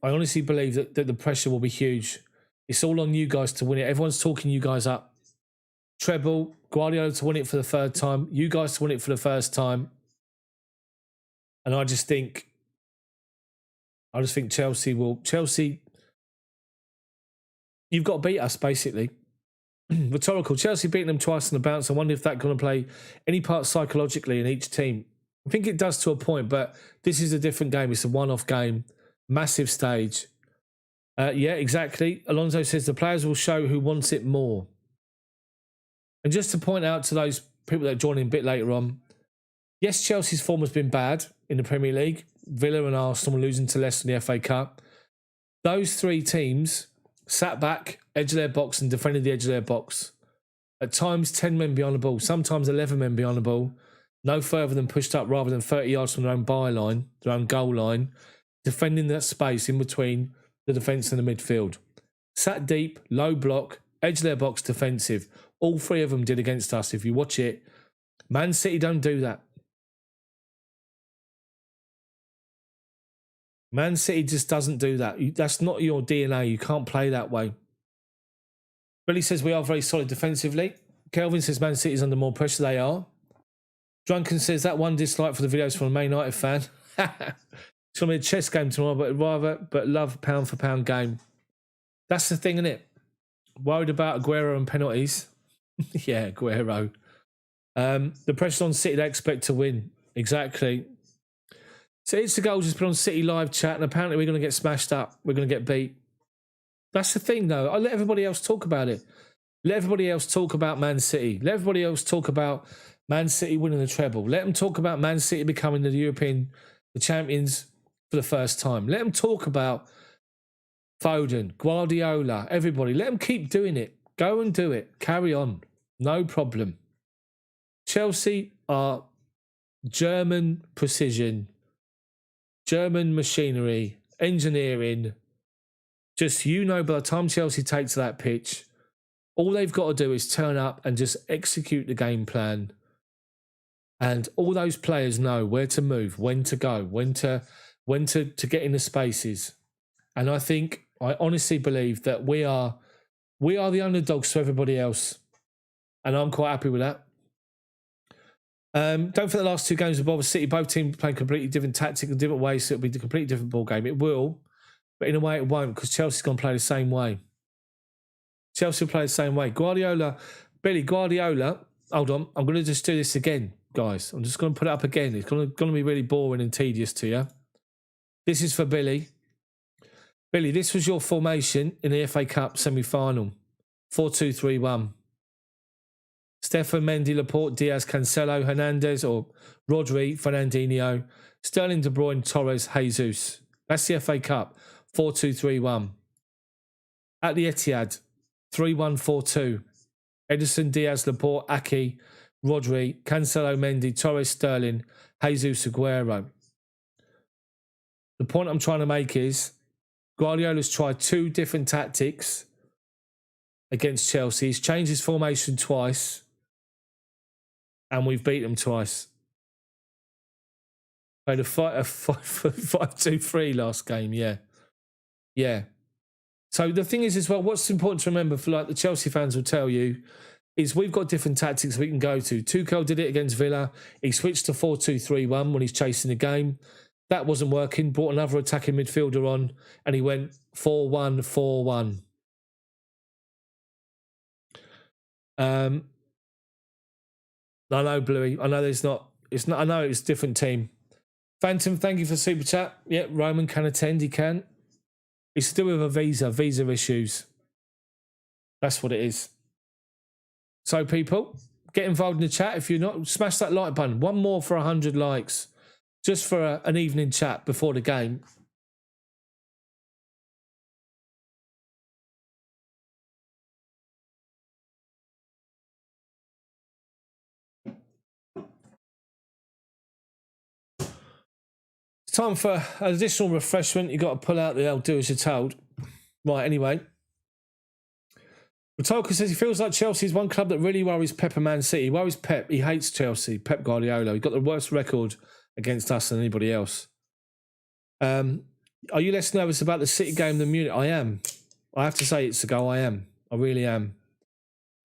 honestly believe that the pressure will be huge. It's all on you guys to win it. Everyone's talking you guys up. Treble, Guardiola to win it for the 3rd time. You guys to win it for the 1st time. And I just think Chelsea, you've got to beat us, basically. Rhetorical. Chelsea beating them twice on the bounce. I wonder if that's going to play any part psychologically in each team. I think it does to a point, but this is a different game. It's a one-off game. Massive stage. Yeah, exactly. Alonso says the players will show who wants it more. And just to point out to those people that join in a bit later on, yes, Chelsea's form has been bad in the Premier League. Villa and Arsenal losing to Leicester in the FA Cup. Those three teams sat back, edge of their box, and defended the edge of their box. At times, 10 men behind the ball, sometimes 11 men behind the ball, no further than pushed up rather than 30 yards from their own byline, their own goal line, defending that space in between the defence and the midfield. Sat deep, low block, edge of their box, defensive. All three of them did against us. If you watch it, Man City don't do that. Man City just doesn't do that. That's not your DNA. You can't play that way. Billy says we are very solid defensively. Kelvin says Man City's under more pressure. They are. Drunken says that one dislike for the videos from a Man United fan. It's going to be a chess game tomorrow, but love pound for pound game. That's the thing, isn't it? Worried about Aguero and penalties. Yeah, Aguero. The pressure on City, they expect to win. Exactly. So it's the goal just put on City live chat, and apparently we're going to get smashed up. We're going to get beat. That's the thing, though. I let everybody else talk about it. Let everybody else talk about Man City. Let everybody else talk about Man City winning the treble. Let them talk about Man City becoming the champions for the first time. Let them talk about Foden, Guardiola, everybody. Let them keep doing it. Go and do it. Carry on. No problem. Chelsea are German precision, German machinery, engineering. Just, by the time Chelsea take to that pitch, all they've got to do is turn up and just execute the game plan. And all those players know where to move, when to go, when to get in the spaces. And I honestly believe that we are the underdogs to everybody else. And I'm quite happy with that. Don't think the last two games of Bob City, both teams playing completely different tactics in different ways, so it'll be a completely different ball game. It will, but in a way it won't, because Chelsea's going to play the same way. Chelsea will play the same way. Guardiola, hold on, I'm going to just do this again, guys. I'm just going to put it up again. It's going to be really boring and tedious to you. This is for Billy. Billy, this was your formation in the FA Cup semi-final. 4-2-3-1. Stefan, Mendy, Laporte, Diaz, Cancelo, Hernandez, or Rodri, Fernandinho, Sterling, De Bruyne, Torres, Jesus. That's the FA Cup. 4-2-3-1. At the Etihad, 3-1-4-2. Edison, Diaz, Laporte, Aki, Rodri, Cancelo, Mendy, Torres, Sterling, Jesus, Aguero. The point I'm trying to make is Guardiola's tried two different tactics against Chelsea. He's changed his formation twice, and we've beat them twice. Played a 5-2-3 last game, yeah. Yeah. So the thing is as well, what's important to remember for the Chelsea fans will tell you is we've got different tactics we can go to. Tuchel did it against Villa. He switched to 4-2-3-1 when he's chasing the game. That wasn't working. Brought another attacking midfielder on, and he went 4-1-4-1. I know, Bluey. I know there's not. It's not. I know it's a different team. Phantom, thank you for super chat. Yeah, Roman can attend. He can. It's to do with a visa issues. That's what it is. So, people, get involved in the chat. If you're not, smash that like button. One more for 100 likes, just for an evening chat before the game. Time for an additional refreshment. You've got to pull out the old do as you're told. Right, anyway. Rotolka says he feels like Chelsea's one club that really worries Pep and Man City. He worries Pep. He hates Chelsea. Pep Guardiola. He got the worst record against us than anybody else. Are you less nervous about the City game than Munich? I am. I have to say it's a goal. I am. I really am.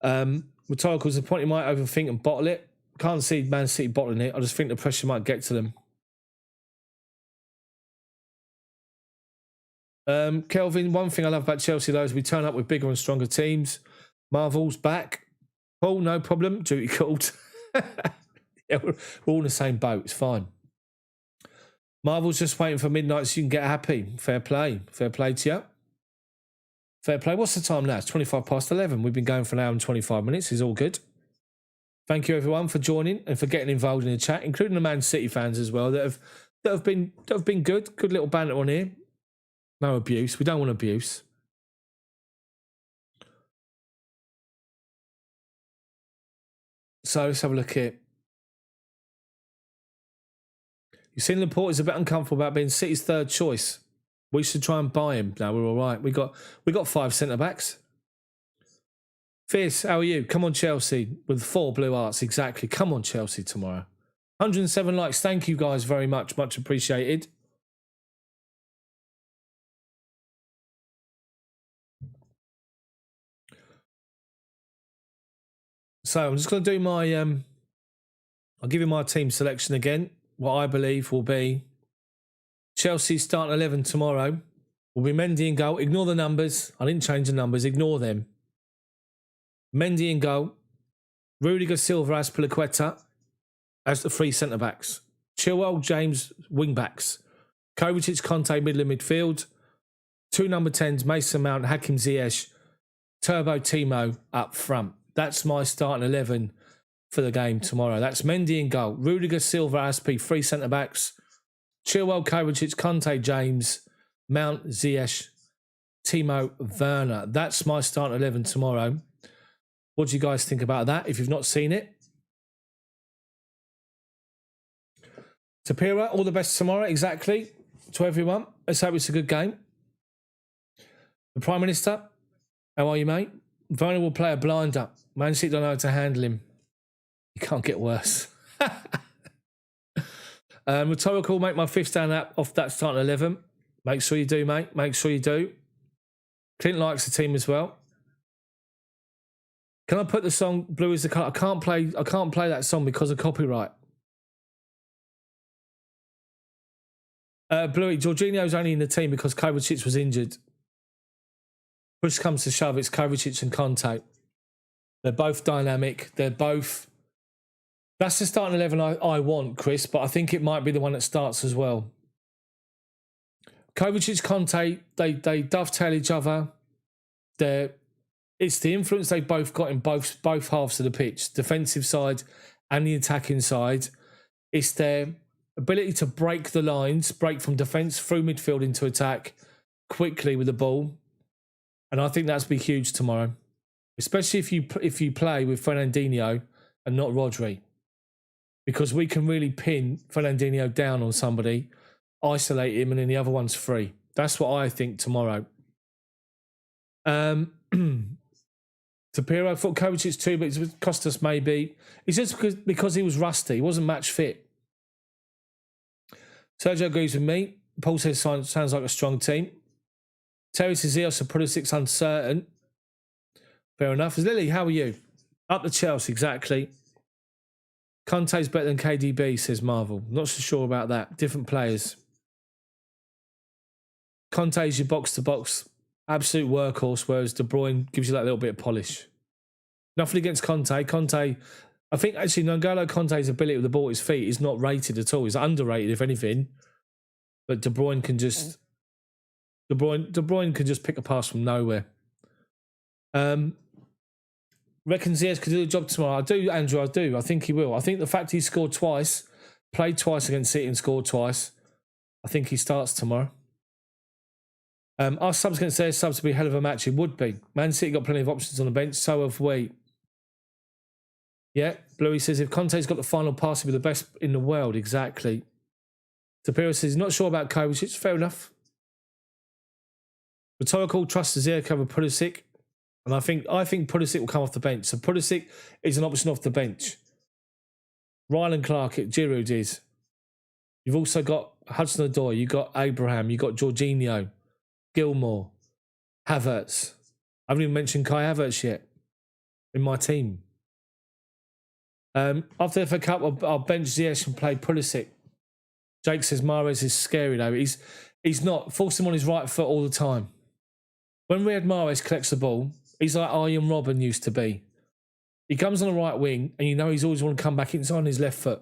Rotolka's the point he might overthink and bottle it. Can't see Man City bottling it. I just think the pressure might get to them. Kelvin, one thing I love about Chelsea though is we turn up with bigger and stronger teams. Marvel's back. Paul, no problem. Duty called. Yeah, we're all in the same boat. It's fine. Marvel's just waiting for midnight so you can get happy. Fair play. Fair play to you. Fair play. What's the time now? It's 25 past 11. We've been going for an hour and 25 minutes. It's all good. Thank you everyone for joining and for getting involved in the chat, including the Man City fans as well that have been good. Good little banter on here. No abuse. We don't want abuse. So let's have a look here. You've seen Laporte is a bit uncomfortable about being City's third choice. We should try and buy him. No, we're all right. We got 5 centre backs. Fierce, how are you? Come on, Chelsea, with 4 blue hearts. Exactly. Come on, Chelsea, tomorrow. 107 likes. Thank you guys very much. Much appreciated. So I'm just going to do my... I'll give you my team selection again. What I believe will be Chelsea starting 11 tomorrow. Will be Mendy in goal. Ignore the numbers. I didn't change the numbers. Ignore them. Mendy in goal. Rudiger, Silva, Azpilicueta as the 3 centre-backs. Chilwell, James, wing-backs. Kovacic, Conte, middle of midfield. 2 number 10s, Mason Mount, Hakim Ziyech, Turbo Timo up front. That's my starting 11 for the game tomorrow. That's Mendy in goal. Rudiger, Silva, Aspi, 3 centre-backs. Chilwell, Kovacic, Conte, James, Mount, Ziyech, Timo Werner. That's my starting 11 tomorrow. What do you guys think about that if you've not seen it? Tapira, all the best tomorrow. Exactly. To everyone. Let's hope it's a good game. The Prime Minister, how are you, mate? Werner will play a blinder. Man City don't know how to handle him. You can't get worse. Rhetorical, make my 5th stand up off that starting 11. Make sure you do, mate. Make sure you do. Clint likes the team as well. Can I put the song "Blue Is the Colour"? I can't play that song because of copyright. Bluey, Jorginho's only in the team because Kovacic was injured. Push comes to shove, it's Kovacic and Conte. They're both dynamic. They're both... That's the starting 11 I want, Chris, but I think it might be the one that starts as well. Kovacic, Conte, they dovetail each other. It's the influence they've both got in both halves of the pitch, defensive side and the attacking side. It's their ability to break the lines, break from defence through midfield into attack quickly with the ball. And I think that's be huge tomorrow, especially if you play with Fernandinho and not Rodri, because we can really pin Fernandinho down on somebody, isolate him, and then the other one's free. That's what I think tomorrow. Tapiro, I thought Kovacic too, but it cost us maybe. It's just because he was rusty. He wasn't match fit. Sergio agrees with me. Paul says sounds like a strong team. Terry says Eos and Pulisic uncertain. Fair enough. Lily, how are you? Up the Chelsea, exactly. Conte's better than KDB, says Marvel. Not so sure about that. Different players. Conte's your box-to-box absolute workhorse, whereas De Bruyne gives you that little bit of polish. Nothing against Conte. Conte, I think actually N'Golo Conte's ability with the ball at his feet is not rated at all. He's underrated, if anything. But De Bruyne can just... De Bruyne can just pick a pass from nowhere. Reckons Ziyech could do the job tomorrow. I do, Andrew, I do. I think he will. I think the fact he scored twice, played twice against City and scored twice, I think he starts tomorrow. Our subs against their subs would be a hell of a match. It would be. Man City got plenty of options on the bench. So have we. Yeah, Bluey says, if Conte's got the final pass, he'll be the best in the world. Exactly. Tapiro says, not sure about Kovacic. Fair enough. Rhetorical trusts Ziyech over Pulisic. And I think Pulisic will come off the bench. So Pulisic is an option off the bench. Ryland Clark at Giroud is. You've also got Hudson-Odoi. You've got Abraham. You've got Jorginho. Gilmore. Havertz. I haven't even mentioned Kai Havertz yet in my team. After the FA Cup, I'll bench Ziyech and play Pulisic. Jake says Mahrez is scary though. He's not. Force him on his right foot all the time. When Riyad Mahrez collects the ball, he's like Arjen Robben used to be. He comes on the right wing and you know he's always want to come back inside on his left foot.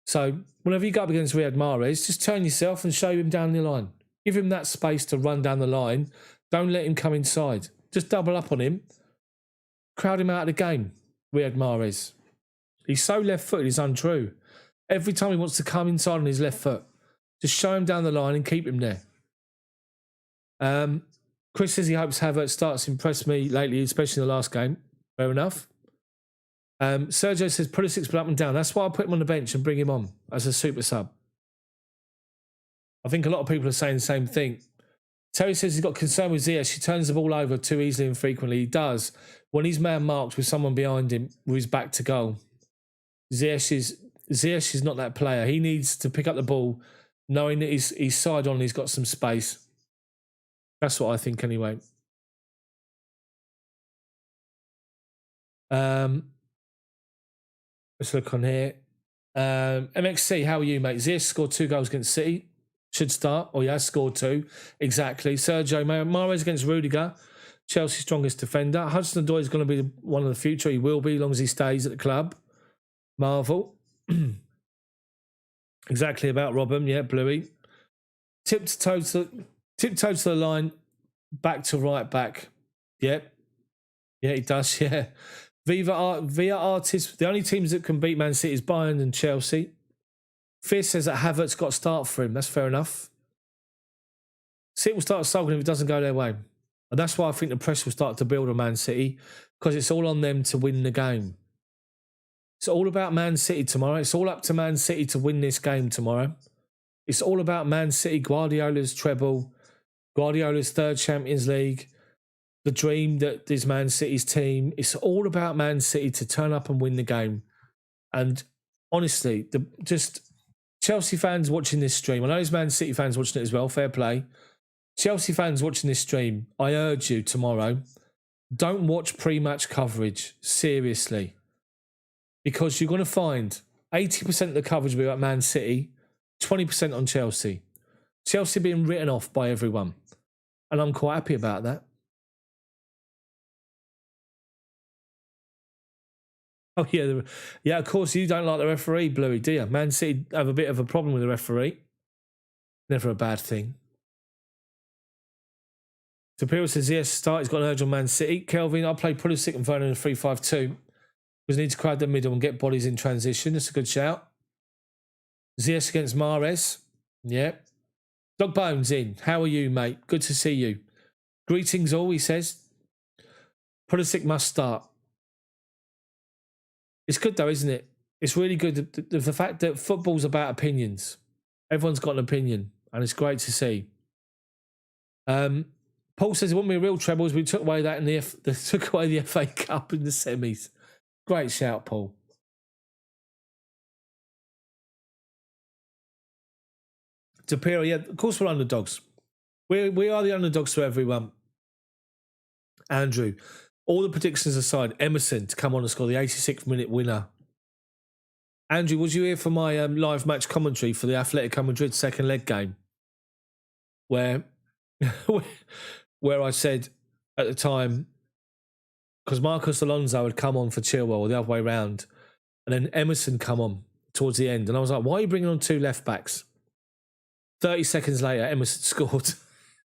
So whenever you go up against Riyad Mahrez, just turn yourself and show him down the line. Give him that space to run down the line Don't let him come inside. Just double up on him. Crowd him out of the game. Riyad Mahrez. He's so left-footed, it's untrue. Every time he wants to come inside on his left foot, just show him down the line and keep him there. Chris says he hopes Havertz starts to impress me lately, especially in the last game. Fair enough. Sergio says Pulisic's been up and down. That's why I put him on the bench and bring him on as a super sub. I think a lot of people are saying the same thing. Terry says he's got concern with Ziyech. He turns the ball over too easily and frequently. He does. When he's man marked with someone behind him with his back to goal, Ziyech is not that player. He needs to pick up the ball knowing that he's side on and he's got some space. That's what I think anyway. Let's look on here. MXC, how are you, mate? Ziyech scored 2 goals against City. Should start. He has scored 2. Exactly. Sergio Mahrez against Rudiger. Chelsea's strongest defender. Hudson-Odoi is going to be one of the future. He will be as long as he stays at the club. Marvel. Exactly about Robin. Yeah, Bluey. Tiptoe to the line. Back to right back. Yep. Yeah, he does. Yeah. Via Artis. The only teams that can beat Man City is Bayern and Chelsea. Fierce says that Havertz got to start for him. That's fair enough. City will start sulking if it doesn't go their way. And that's why I think the press will start to build on Man City, because it's all on them to win the game. It's all about Man City tomorrow. It's all up to Man City to win this game tomorrow. It's all about Man City, Guardiola's treble, Guardiola's 3rd Champions League, the dream that is Man City's team. It's all about Man City to turn up and win the game. And honestly, just Chelsea fans watching this stream, I know there's Man City fans watching it as well, fair play. Chelsea fans watching this stream, I urge you tomorrow, don't watch pre-match coverage, seriously. Because you're going to find 80% of the coverage will be about Man City, 20% on Chelsea. Chelsea being written off by everyone. And I'm quite happy about that. Oh, yeah. Yeah, of course, you don't like the referee, Bluey, do you? Man City have a bit of a problem with the referee. Never a bad thing. Tapiro says, yes, start. He's got an urge on Man City. Kelvin, I'll play Pulisic and Vernon in 3-5-2. Because need to crowd the middle and get bodies in transition. That's a good shout. Ziyech against Mahrez. Yeah. Dog Bones in. How are you, mate? Good to see you. Greetings all, he says. Pulisic must start. It's good though, isn't it? It's really good. The fact that football's about opinions. Everyone's got an opinion, and it's great to see. Paul says it wouldn't be a real treble as we took away that in they took away the FA Cup in the semis. Great shout, Paul. Tapiro, yeah, of course we're underdogs. We are the underdogs to everyone. Andrew, all the predictions aside, Emerson to come on and score the 86th minute winner. Andrew, was you here for my live match commentary for the Atletico Madrid second leg game? Where I said at the time, because Marcos Alonso had come on for Chilwell, or the other way round, and then Emerson come on towards the end. And I was like, why are you bringing on 2 left backs? 30 seconds later, Emerson scored.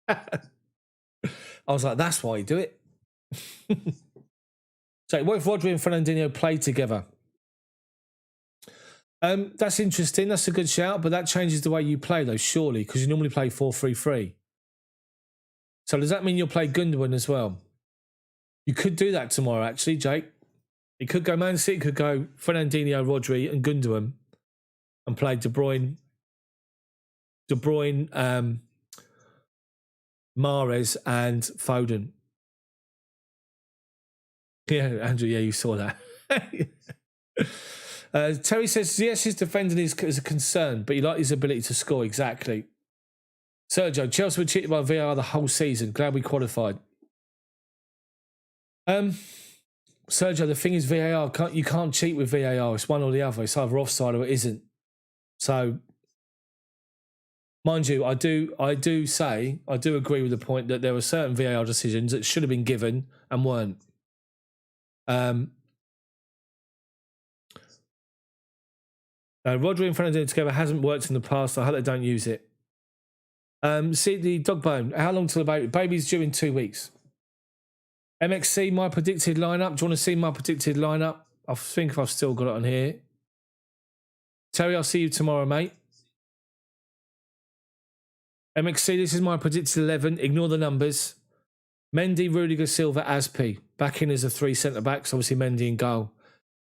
I was like, that's why you do it. So what if Rodri and Fernandinho played together? That's interesting. That's a good shout, but that changes the way you play, though, surely, because you normally play 4-3-3. So does that mean you'll play Gundogan as well? You could do that tomorrow, actually, Jake. It could go Man City, could go Fernandinho, Rodri, and Gundogan, and play De Bruyne, Mahrez, and Foden. Yeah, Andrew, yeah, you saw that. Terry says, yes, his defending is a concern, but you like his ability to score. Exactly. Sergio, Chelsea were cheated by VAR the whole season. Glad we qualified. Sergio, the thing is VAR, you can't cheat with VAR. It's one or the other. It's either offside or it isn't. So, mind you, I do agree with the point that there were certain VAR decisions that should have been given and weren't. Rodri and Fernandinho together hasn't worked in the past. I hope they don't use it. See the dog bone. How long till the baby? Baby's due in 2 weeks. MXC, my predicted lineup. Do you want to see my predicted lineup? I think I've still got it on here. Terry, I'll see you tomorrow, mate. MXC, this is my predicted 11. Ignore the numbers. Mendy, Rudiger, Silva, Aspi. Back in as a 3 centre-backs. Obviously, Mendy in goal.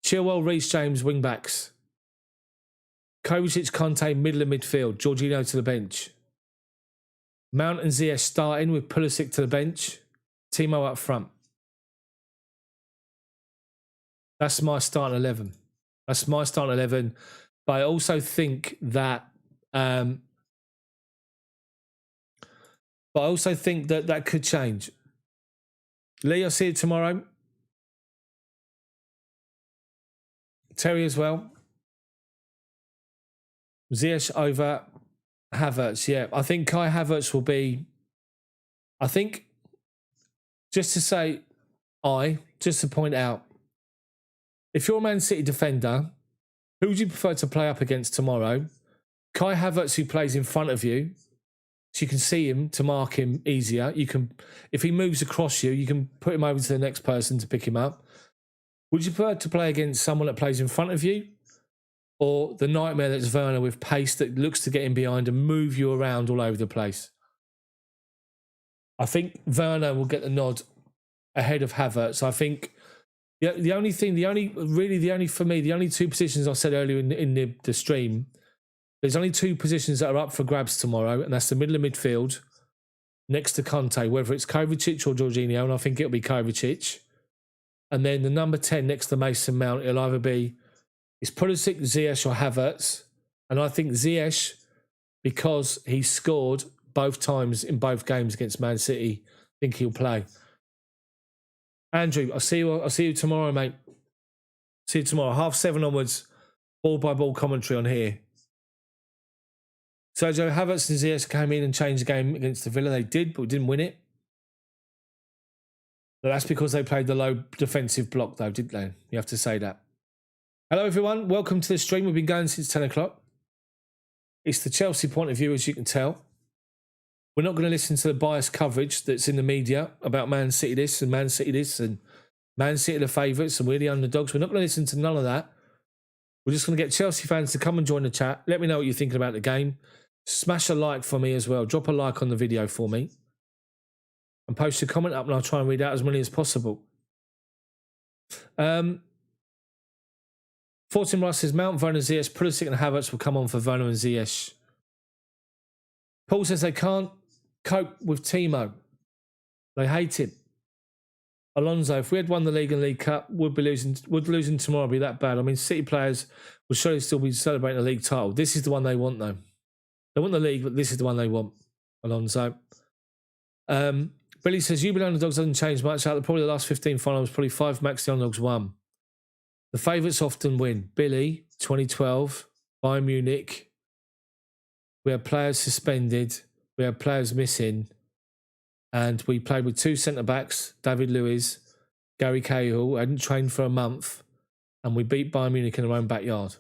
Chilwell, Reece James, wing-backs. Kovacic, Conte, middle of midfield. Jorginho to the bench. Mount and Ziyech starting with Pulisic to the bench. Timo up front. That's my starting 11. That's my starting 11. But I also think that that could change. Lee, I'll see you tomorrow. Terry as well. Ziyech over Havertz. Yeah, I think Kai Havertz will be... I think, just to point out, if you're a Man City defender, who would you prefer to play up against tomorrow? Kai Havertz, who plays in front of you, so you can see him to mark him easier. You can, if he moves across you, you can put him over to the next person to pick him up. Would you prefer to play against someone that plays in front of you, or the nightmare that's Werner with pace that looks to get in behind and move you around all over the place? I think Werner will get the nod ahead of Havertz. I think the only two positions I said earlier in the stream, there's only two positions that are up for grabs tomorrow, and that's the middle of midfield next to Conte, whether it's Kovacic or Jorginho, and I think it'll be Kovacic. And then the number 10 next to Mason Mount, it'll either be Pulisic, Ziyech or Havertz. And I think Ziyech, because he scored both times in both games against Man City, I think he'll play. Andrew, I'll see you tomorrow, mate. See you tomorrow. 7:30 onwards, ball by ball commentary on here. Sergio, Havertz and Ziyech came in and changed the game against the Villa. They did, but we didn't win it. But that's because they played the low defensive block, though, didn't they? You have to say that. Hello, everyone. Welcome to the stream. We've been going since 10 o'clock. It's the Chelsea point of view, as you can tell. We're not going to listen to the biased coverage that's in the media about Man City this and Man City this and Man City the favourites and we're the underdogs. We're not going to listen to none of that. We're just going to get Chelsea fans to come and join the chat. Let me know what you're thinking about the game. Smash a like for me as well. Drop a like on the video for me. And post a comment up and I'll try and read out as many as possible. Fortin Rice says Mount, Werner, Ziyech, Pulisic and Havertz will come on for Werner and Ziyech. Paul says they can't cope with Timo. They hate him. Alonso, if we had won the league and League Cup, would losing tomorrow be that bad? I mean, City players would surely still be celebrating the league title. This is the one they want, though. They want the league, but this is the one they want. Alonso. Billy says, you underdogs doesn't change much. Out of probably the last 15 finals, probably 5 max the underdogs won. The favourites often win. Billy, 2012, Bayern Munich. We had players suspended. We had players missing. And we played with 2 centre-backs, David Luiz, Gary Cahill, hadn't trained for a month. And we beat Bayern Munich in our own backyard.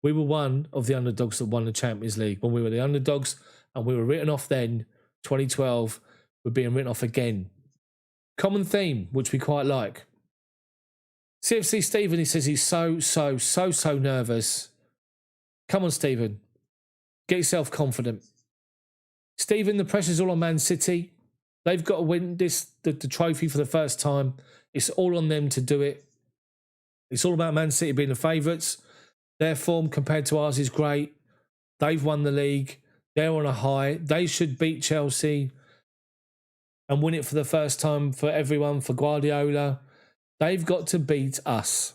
We were one of the underdogs that won the Champions League. When we were the underdogs and we were written off then, 2012, we're being written off again. Common theme, which we quite like. CFC Stephen, he says he's so nervous. Come on, Stephen. Get yourself confident. Stephen, the pressure's all on Man City. They've got to win the trophy for the first time. It's all on them to do it. It's all about Man City being the favourites. Their form compared to ours is great. They've won the league. They're on a high. They should beat Chelsea and win it for the first time for everyone, for Guardiola. They've got to beat us.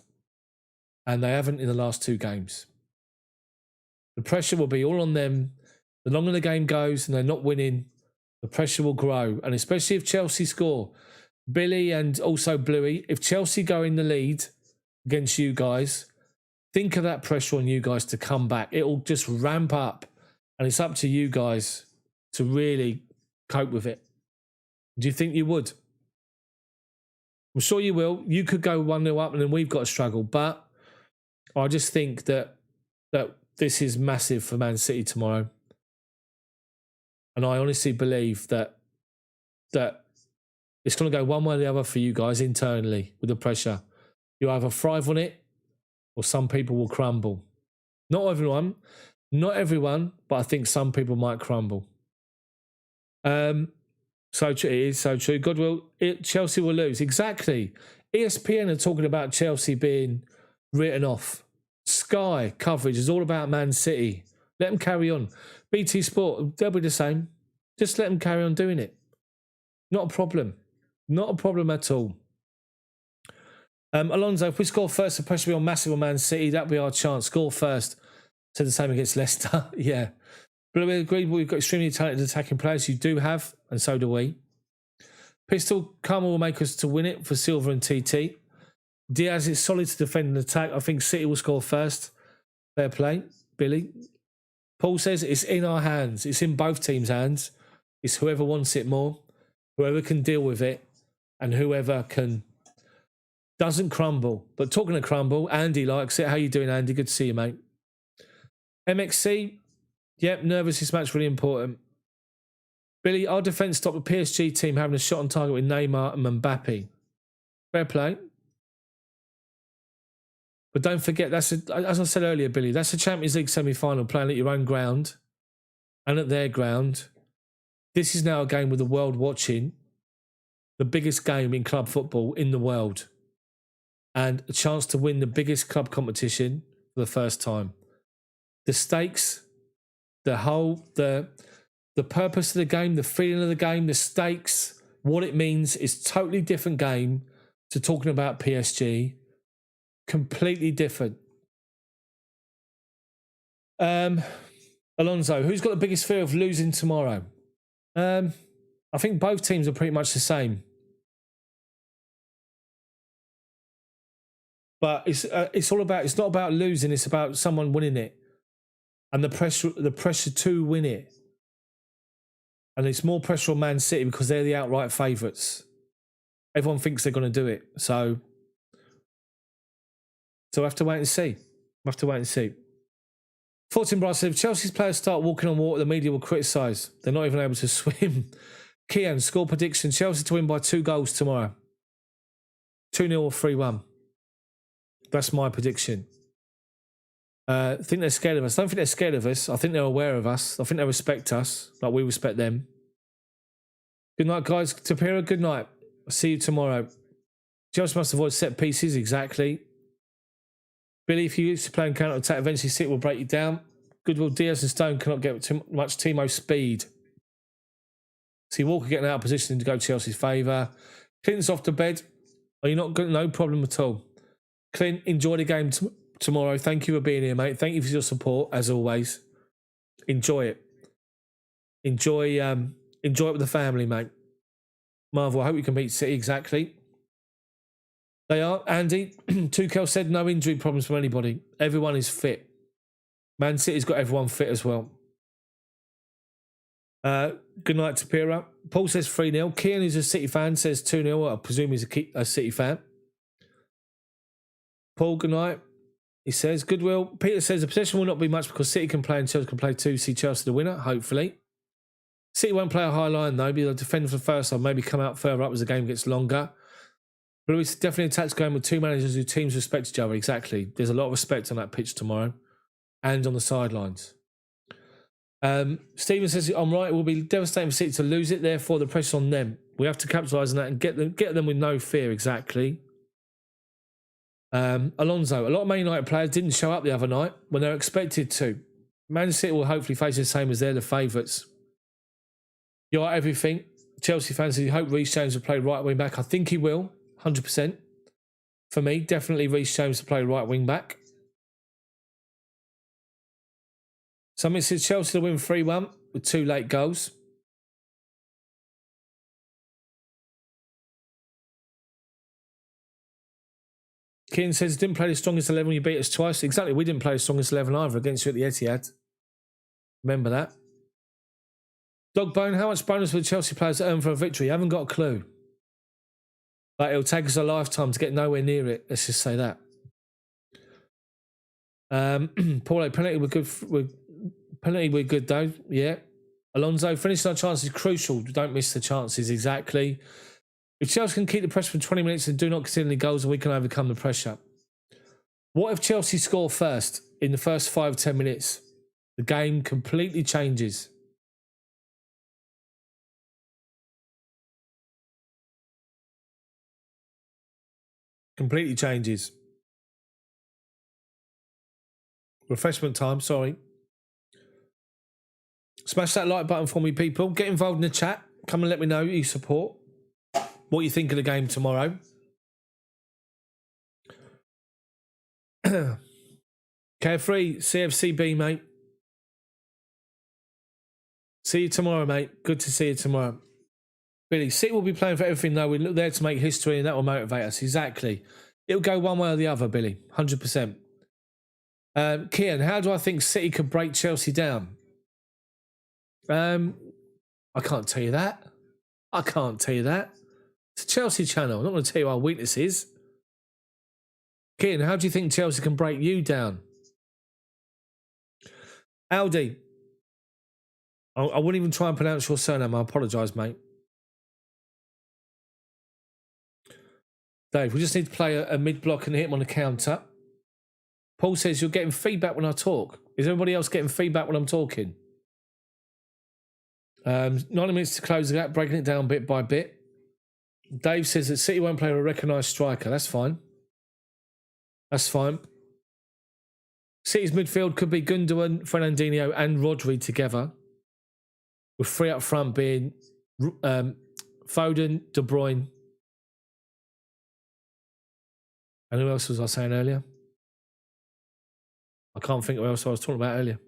And they haven't in the last 2 games. The pressure will be all on them. The longer the game goes and they're not winning, the pressure will grow. And especially if Chelsea score. Billy and also Bluey, if Chelsea go in the lead against you guys, think of that pressure on you guys to come back. It'll just ramp up. And it's up to you guys to really cope with it. Do you think you would? I'm sure you will. You could go 1-0 up and then we've got to struggle. But I just think that this is massive for Man City tomorrow. And I honestly believe that it's going to go one way or the other for you guys internally with the pressure. You either thrive on it or some people will crumble. Not everyone, but I think some people might crumble. So it is so true. Chelsea will lose. Exactly. ESPN are talking about Chelsea being written off. Sky coverage is all about Man City. Let them carry on. BT Sport, they'll be the same. Just let them carry on doing it. Not a problem. Not a problem at all. Alonso, if we score first, the pressure will be on massive on Man City. That'll be our chance. Score first. Said the same against Leicester. Yeah. But we agree we've got extremely talented attacking players. You do have, and so do we. Pistol, Karma will make us to win it for Silva and TT. Diaz is solid to defend and attack. I think City will score first. Fair play, Billy. Paul says it's in our hands. It's in both teams' hands. It's whoever wants it more, whoever can deal with it, and whoever doesn't crumble. But talking of crumble, Andy likes it. How you doing, Andy? Good to see you, mate. MXC, yep, nervous. This match really important. Billy, our defence stopped the PSG team having a shot on target with Neymar and Mbappe. Fair play. But don't forget, as I said earlier, Billy, that's a Champions League semi-final playing at your own ground and at their ground. This is now a game with the world watching, the biggest game in club football in the world, and a chance to win the biggest club competition for the first time. The stakes, the purpose of the game, the feeling of the game, the stakes, what it means is totally different game to talking about PSG. Completely different. Alonso, who's got the biggest fear of losing tomorrow? I think both teams are pretty much the same. But it's not about losing, it's about someone winning it. And the pressure to win it. And it's more pressure on Man City because they're the outright favourites. Everyone thinks they're going to do it. So we'll have to wait and see. We'll have to wait and see. Fortin Bryce said, if Chelsea's players start walking on water, the media will criticise. They're not even able to swim. Kian, score prediction. Chelsea to win by 2 goals tomorrow. 2-0 or 3-1. That's my prediction. I think they're scared of us. I don't think they're scared of us. I think they're aware of us. I think they respect us like we respect them. Good night, guys. Tapira, good night. I'll see you tomorrow. Chelsea must avoid set pieces. Exactly. Billy, if you used to play in counter-attack, eventually City will break you down. Goodwill, Diaz and Stone cannot get too much Timo speed. See Walker getting out of position to go Chelsea's favour. Clinton's off to bed. Are you not good? No problem at all. Clint, enjoy the game tomorrow. Thank you for being here, mate. Thank you for your support, as always. Enjoy it. Enjoy it with the family, mate. Marvel, I hope you can beat City, exactly. They are. Andy, Tuchel said no injury problems from anybody. Everyone is fit. Man City's got everyone fit as well. Good night to Pira. Paul says 3-0. Kian, who's a City fan, says 2-0. I presume he's a City fan. Paul, good night. He says, Goodwill. Peter says the possession will not be much because City can play and Chelsea can play too. See Chelsea the winner, hopefully. City won't play a high line though. They'll defend for the first time, maybe come out further up as the game gets longer. But it's definitely a tactical game with 2 managers whose teams respect each other. Exactly. There's a lot of respect on that pitch tomorrow and on the sidelines. Stephen says, I'm right, it will be devastating for City to lose it, therefore the pressure's on them. We have to capitalise on that and get them with no fear, exactly. Alonso, a lot of Man United players didn't show up the other night when they were expected to. Man City will hopefully face the same as they're the favourites. You're right, everything. Chelsea fans, you hope Reece James will play right wing back. I think he will, 100%. For me, definitely Reece James to play right wing back. Something says Chelsea to win 3-1 with 2 late goals. Keane says, didn't play the strongest 11 when you beat us twice. Exactly, we didn't play the strongest 11 either against you at the Etihad. Remember that. Dogbone, how much bonus will Chelsea players earn for a victory? I haven't got a clue. But it'll take us a lifetime to get nowhere near it. Let's just say that. Paulo, penalty were good though. Yeah. Alonso, finishing our chances is crucial. Don't miss the chances, exactly. If Chelsea can keep the pressure for 20 minutes and do not concede any goals, then we can overcome the pressure. What if Chelsea score first in the first 5-10 minutes? The game completely changes. Completely changes. Refreshment time, sorry. Smash that like button for me, people. Get involved in the chat. Come and let me know who you support. What you think of the game tomorrow. Carefree, CFCB, mate. See you tomorrow, mate. Good to see you tomorrow. Billy, City will be playing for everything, though. We're there to make history, and that will motivate us. Exactly. It'll go one way or the other, Billy. 100%. Kian, how do I think City could break Chelsea down? I can't tell you that. I can't tell you that. It's a Chelsea channel. I'm not going to tell you our weaknesses. Kian, how do you think Chelsea can break you down? Aldi, I wouldn't even try and pronounce your surname. I apologise, mate. Dave, we just need to play a mid-block and hit him on the counter. Paul says you're getting feedback when I talk. Is everybody else getting feedback when I'm talking? 90 minutes to close the gap, breaking it down bit by bit. Dave says that City won't play with a recognised striker. That's fine. That's fine. City's midfield could be Gundogan, Fernandinho and Rodri together, with three up front being Foden, De Bruyne. And who else was I saying earlier? I can't think of who else I was talking about earlier.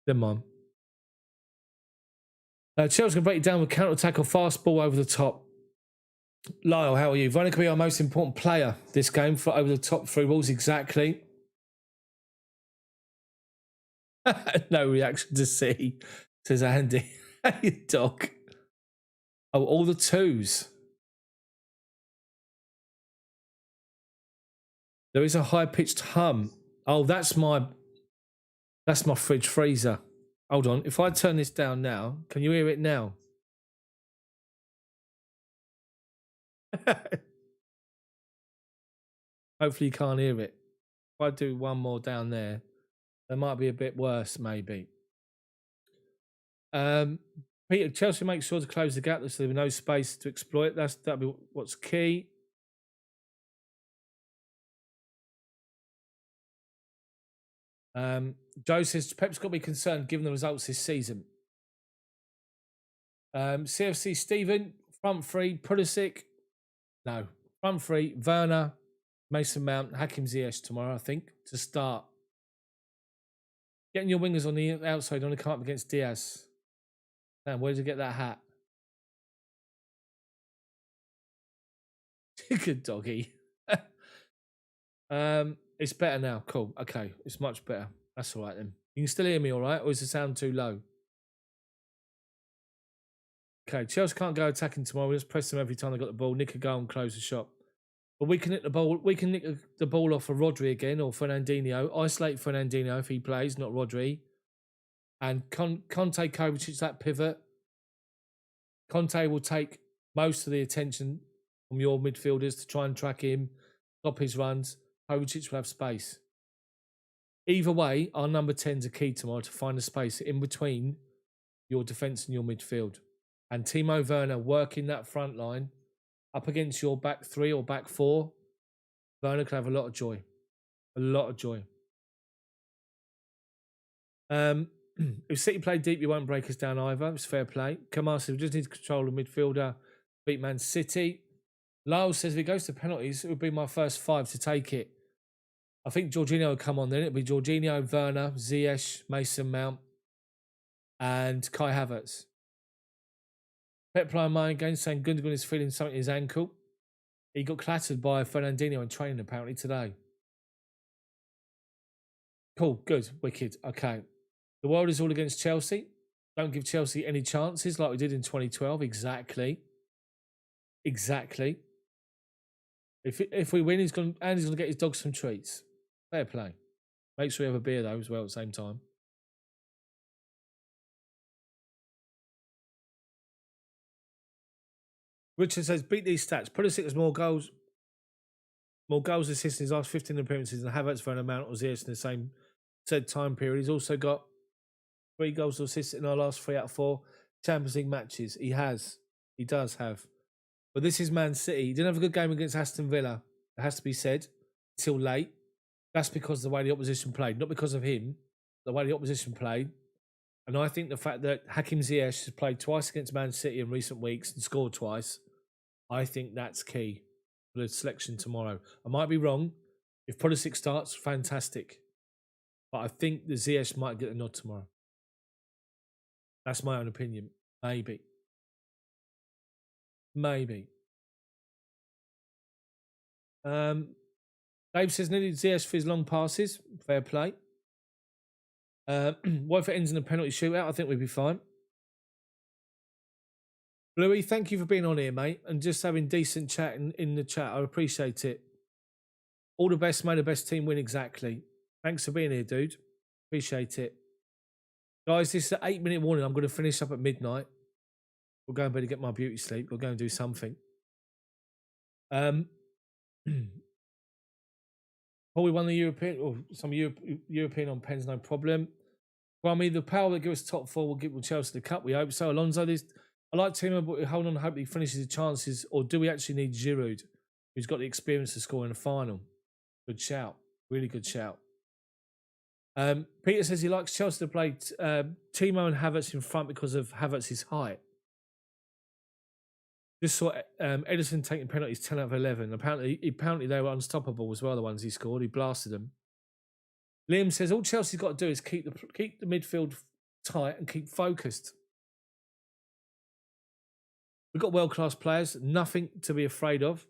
Never mind. Chelsea can break it down with counter-attack or fast ball over the top. Lyle, how are you? Varane could be our most important player this game for over the top through balls. Exactly. No reaction to see, says Andy. Hey, dog. Oh, all the twos. There is a high-pitched hum. Oh, that's my fridge freezer. Hold on. If I turn this down now, can you hear it now? Hopefully you can't hear it. If I do one more down there, that might be a bit worse, maybe. Peter, Chelsea makes sure to close the gap so there'll be no space to exploit. That'll be what's key. Joe says Pep's got to be concerned given the results this season. CFC Stephen, front three, Pulisic. No, front three, Werner, Mason Mount, Hakim Ziyech tomorrow, I think, to start. Getting your wingers on the outside on the come up against Diaz. Man, where did you get that hat? Good doggy. It's better now. Cool. Okay, it's much better. That's all right then. You can still hear me all right, or is the sound too low? Okay, Chelsea can't go attacking tomorrow. We just press them every time they got the ball. Nick a goal and close the shot. But we can nick the ball. We can nick the ball off of Rodri again or Fernandinho. Isolate Fernandinho if he plays, not Rodri. And Conte, Kovacic, that pivot. Conte will take most of the attention from your midfielders to try and track him, stop his runs. Kovacic will have space. Either way, our number 10s are key tomorrow to find a space in between your defence and your midfield. And Timo Werner working that front line up against your back three or back four. Werner can have a lot of joy. A lot of joy. If City play deep, you won't break us down either. It's fair play. Kamar says we just need to control the midfielder, beat Man City. Lyle says if it goes to penalties, it would be my first five to take it. I think Jorginho will come on then. It'll be Jorginho, Werner, Ziyech, Mason Mount, and Kai Havertz. Pep playing mine again, saying Gundogan is feeling something in his ankle. He got clattered by Fernandinho in training apparently today. Cool, good, wicked. Okay. The world is all against Chelsea. Don't give Chelsea any chances like we did in 2012. Exactly. Exactly. If we win, Andy's going to get his dog some treats. Fair play. Make sure you have a beer though as well at the same time. Richard says, beat these stats. Pulisic has more goals assists in his last 15 appearances than Havertz for an amount of Ziyech in the same said time period. He's also got 3 goals or assists in our last 3 out of 4 Champions League matches. He does have. But this is Man City. He didn't have a good game against Aston Villa. It has to be said. Till late. That's because of the way the opposition played. Not because of him. The way the opposition played. And I think the fact that Hakim Ziyech has played twice against Man City in recent weeks and scored twice, I think that's key for the selection tomorrow. I might be wrong. If Pulisic starts, fantastic. But I think the Ziyech might get a nod tomorrow. That's my own opinion. Maybe. Dave says needed Ziyech for his long passes. Fair play. What if it ends in a penalty shootout? I think we'd be fine. Louis, thank you for being on here, mate, and just having decent chat in the chat. I appreciate it. All the best, may the best team win. Exactly. Thanks for being here, dude. Appreciate it. Guys, this is an 8-minute warning. I'm going to finish up at midnight. We'll go in bed to get my beauty sleep. We'll go and do something. Paul, we won the European, or some European on pens, no problem. Well, I mean, the power that gives us top 4 will give Chelsea the cup. We hope so. Alonso, I like Timo, but we hold on. Hope he finishes his chances. Or do we actually need Giroud, who's got the experience to score in the final? Good shout. Really good shout. Peter says he likes Chelsea to play Timo and Havertz in front because of Havertz's height. Just saw Edison taking penalties 10 out of 11. Apparently they were unstoppable as well, the ones he scored. He blasted them. Liam says all Chelsea's got to do is keep the midfield tight and keep focused. We've got world-class players. Nothing to be afraid of.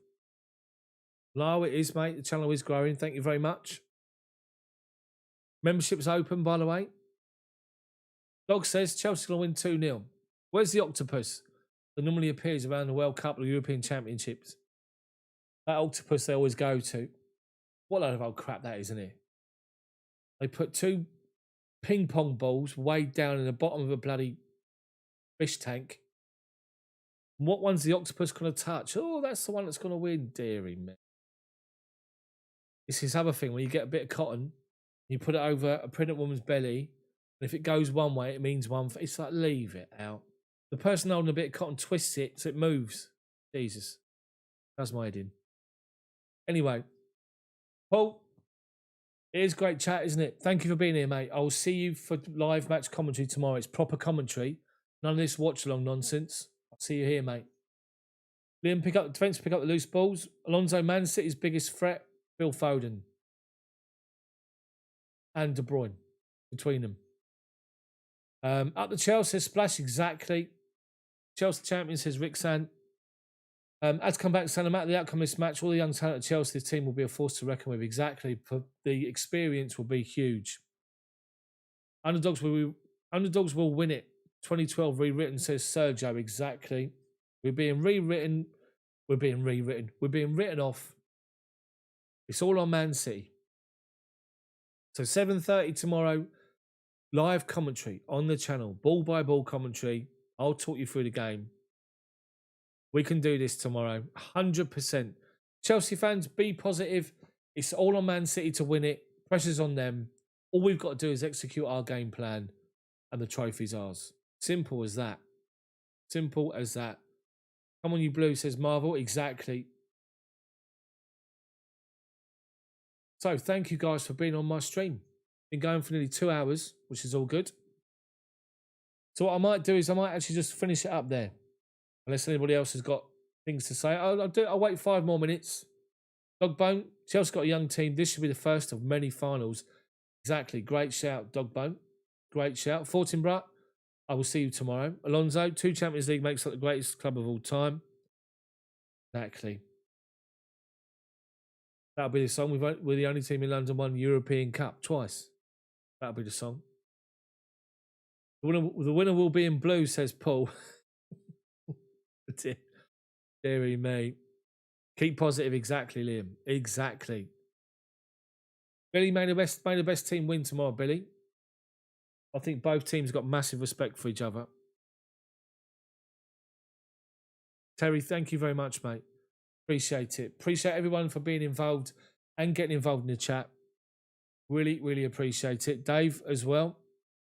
No, it is, mate. The channel is growing. Thank you very much. Membership's open, by the way. Dog says Chelsea going to win 2-0. Where's the octopus that normally appears around the World Cup or European Championships? That octopus they always go to. What a load of old crap that is, isn't it? They put 2 ping pong balls weighed down in the bottom of a bloody fish tank. And what one's the octopus going to touch? Oh, that's the one that's going to win. Deary me. It's this other thing where you get a bit of cotton, you put it over a pregnant woman's belly, and if it goes one way, it means one. It's like, leave it out. The person holding a bit of cotton twists it so it moves. Jesus. That's my head in. Anyway. Paul, it is great chat, isn't it? Thank you for being here, mate. I will see you for live match commentary tomorrow. It's proper commentary. None of this watch-along nonsense. I'll see you here, mate. Liam, pick up the loose balls. Alonso, Man City's biggest threat, Phil Foden. And De Bruyne between them. Up the Chelsea splash, exactly. Chelsea champion, says Rick San. As come back, no matter the outcome of this match, all the young talent of Chelsea, this team will be a force to reckon with. Exactly. The experience will be huge. Underdogs will win it. 2012 rewritten, says Sergio. Exactly. We're being rewritten. We're being rewritten. We're being written off. It's all on Man City. So 7:30 tomorrow, live commentary on the channel, ball by ball commentary. I'll talk you through the game. We can do this tomorrow, 100%. Chelsea fans, be positive. It's all on Man City to win it. Pressure's on them. All we've got to do is execute our game plan, and the trophy's ours. Simple as that. Simple as that. Come on, you blue, says Marvel. Exactly. So, thank you guys for being on my stream. Been going for nearly 2 hours, which is all good. So what I might do is I might actually just finish it up there. Unless anybody else has got things to say. I'll wait 5 more minutes. Dogbone, Chelsea got a young team. This should be the first of many finals. Exactly. Great shout, Dogbone. Great shout. Fortinbras, I will see you tomorrow. Alonso, 2 Champions League makes it the greatest club of all time. Exactly. That'll be the song. We're the only team in London won European Cup twice. That'll be the song. The winner will be in blue, says Paul. Deary me. Keep positive. Exactly, Liam. Exactly. Billy, may the best team win tomorrow, Billy. I think both teams got massive respect for each other. Terry, thank you very much, mate. Appreciate it. Appreciate everyone for being involved and getting involved in the chat. Really, really appreciate it. Dave as well.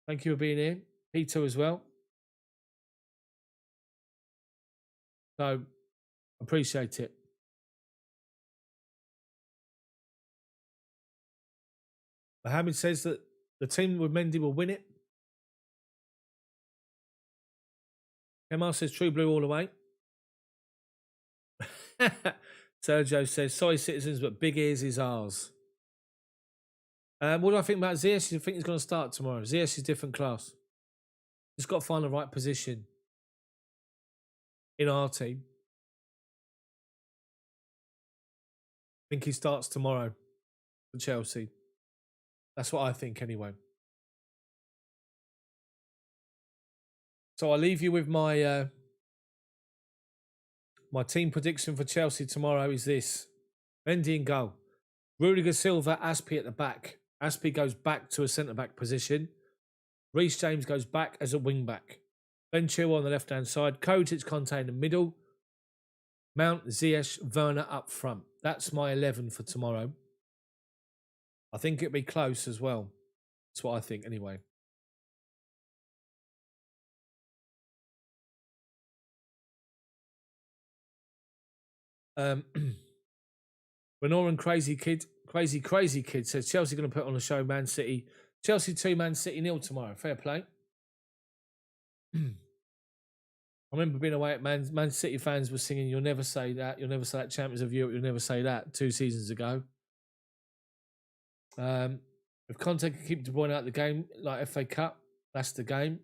Thank you for being here. Peter as well. So, appreciate it. Mohammed says that the team with Mendy will win it. Emma says True Blue all the way. Sergio says, sorry, citizens, but big ears is ours. What do I think about Ziyech? I think he's going to start tomorrow. Ziyech is different class. He's got to find the right position in our team. I think he starts tomorrow for Chelsea. That's what I think anyway. So I'll leave you with my my team prediction for Chelsea tomorrow is this. Mendy in goal. Rudiger, Silva, Aspie at the back. Aspie goes back to a centre-back position. Reece James goes back as a wing-back. Ben Chilwell on the left-hand side. Kojic, Conte in the middle. Mount, Ziyech, Werner up front. That's my 11 for tomorrow. I think it'll be close as well. That's what I think anyway. Renoran Crazy Kid says Chelsea going to put on a show. Man City. Chelsea 2, Man City 0 tomorrow. Fair play. I remember being away at Man City fans were singing, you'll never say that. You'll never say that. Champions of Europe. You'll never say that 2 seasons ago. If Conte can keep De Bruyne out of the game, like FA Cup, that's the game.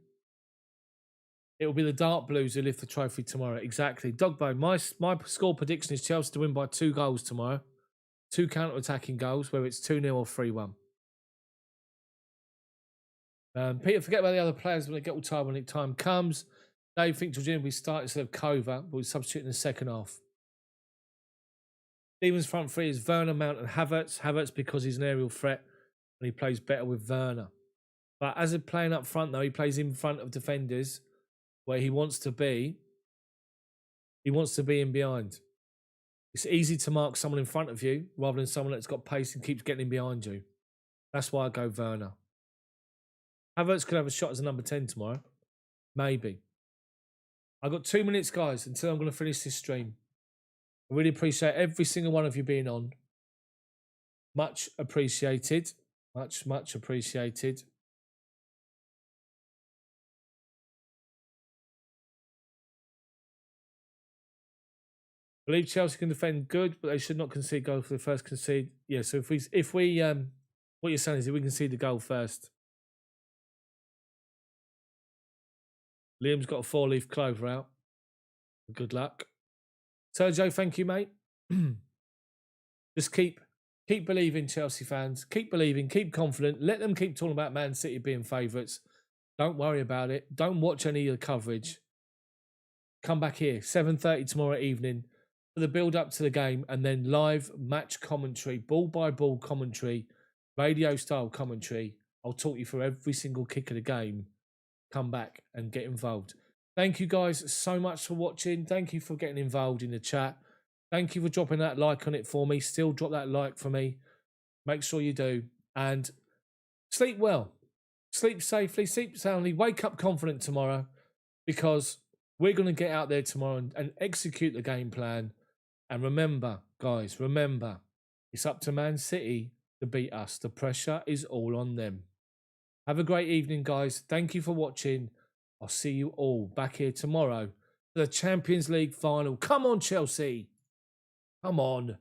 It will be the Dark Blues who lift the trophy tomorrow. Exactly. Dogbo, my score prediction is Chelsea to win by 2 goals tomorrow. 2 counter-attacking goals, whether it's 2-0 or 3-1. Peter, forget about the other players when they get all tired when the time comes. Dave thinks Jorginho will be starting instead of Kova, but we'll substitute in the second half. Stevens' front three is Werner, Mount and Havertz. Havertz because he's an aerial threat and he plays better with Werner. But as a playing up front, though, he plays in front of defenders where he wants to be. He wants to be in behind. It's easy to mark someone in front of you rather than someone that's got pace and keeps getting in behind you. That's why I go Werner. Havertz could have a shot as a number 10 tomorrow. Maybe. I've got 2 minutes, guys, until I'm going to finish this stream. I really appreciate every single one of you being on. Much appreciated. Much, much appreciated. I believe Chelsea can defend good, but they should not concede goal for the first concede. Yeah, so if we what you're saying is if we concede the goal first. Liam's got a 4-leaf clover out. Good luck. Sergio, thank you, mate. Just keep believing, Chelsea fans. Keep believing, keep confident. Let them keep talking about Man City being favourites. Don't worry about it. Don't watch any of the coverage. Come back here, 7:30 tomorrow evening for the build-up to the game and then live match commentary, ball-by-ball commentary, radio-style commentary. I'll talk you through every single kick of the game. Come back and get involved. Thank you guys so much for watching. Thank you for getting involved in the chat. Thank you for dropping that like on it for me. Still drop that like for me. Make sure you do. And sleep well. Sleep safely. Sleep soundly. Wake up confident tomorrow because we're going to get out there tomorrow and execute the game plan. And remember, guys, remember, it's up to Man City to beat us. The pressure is all on them. Have a great evening, guys. Thank you for watching. I'll see you all back here tomorrow for the Champions League final. Come on, Chelsea. Come on.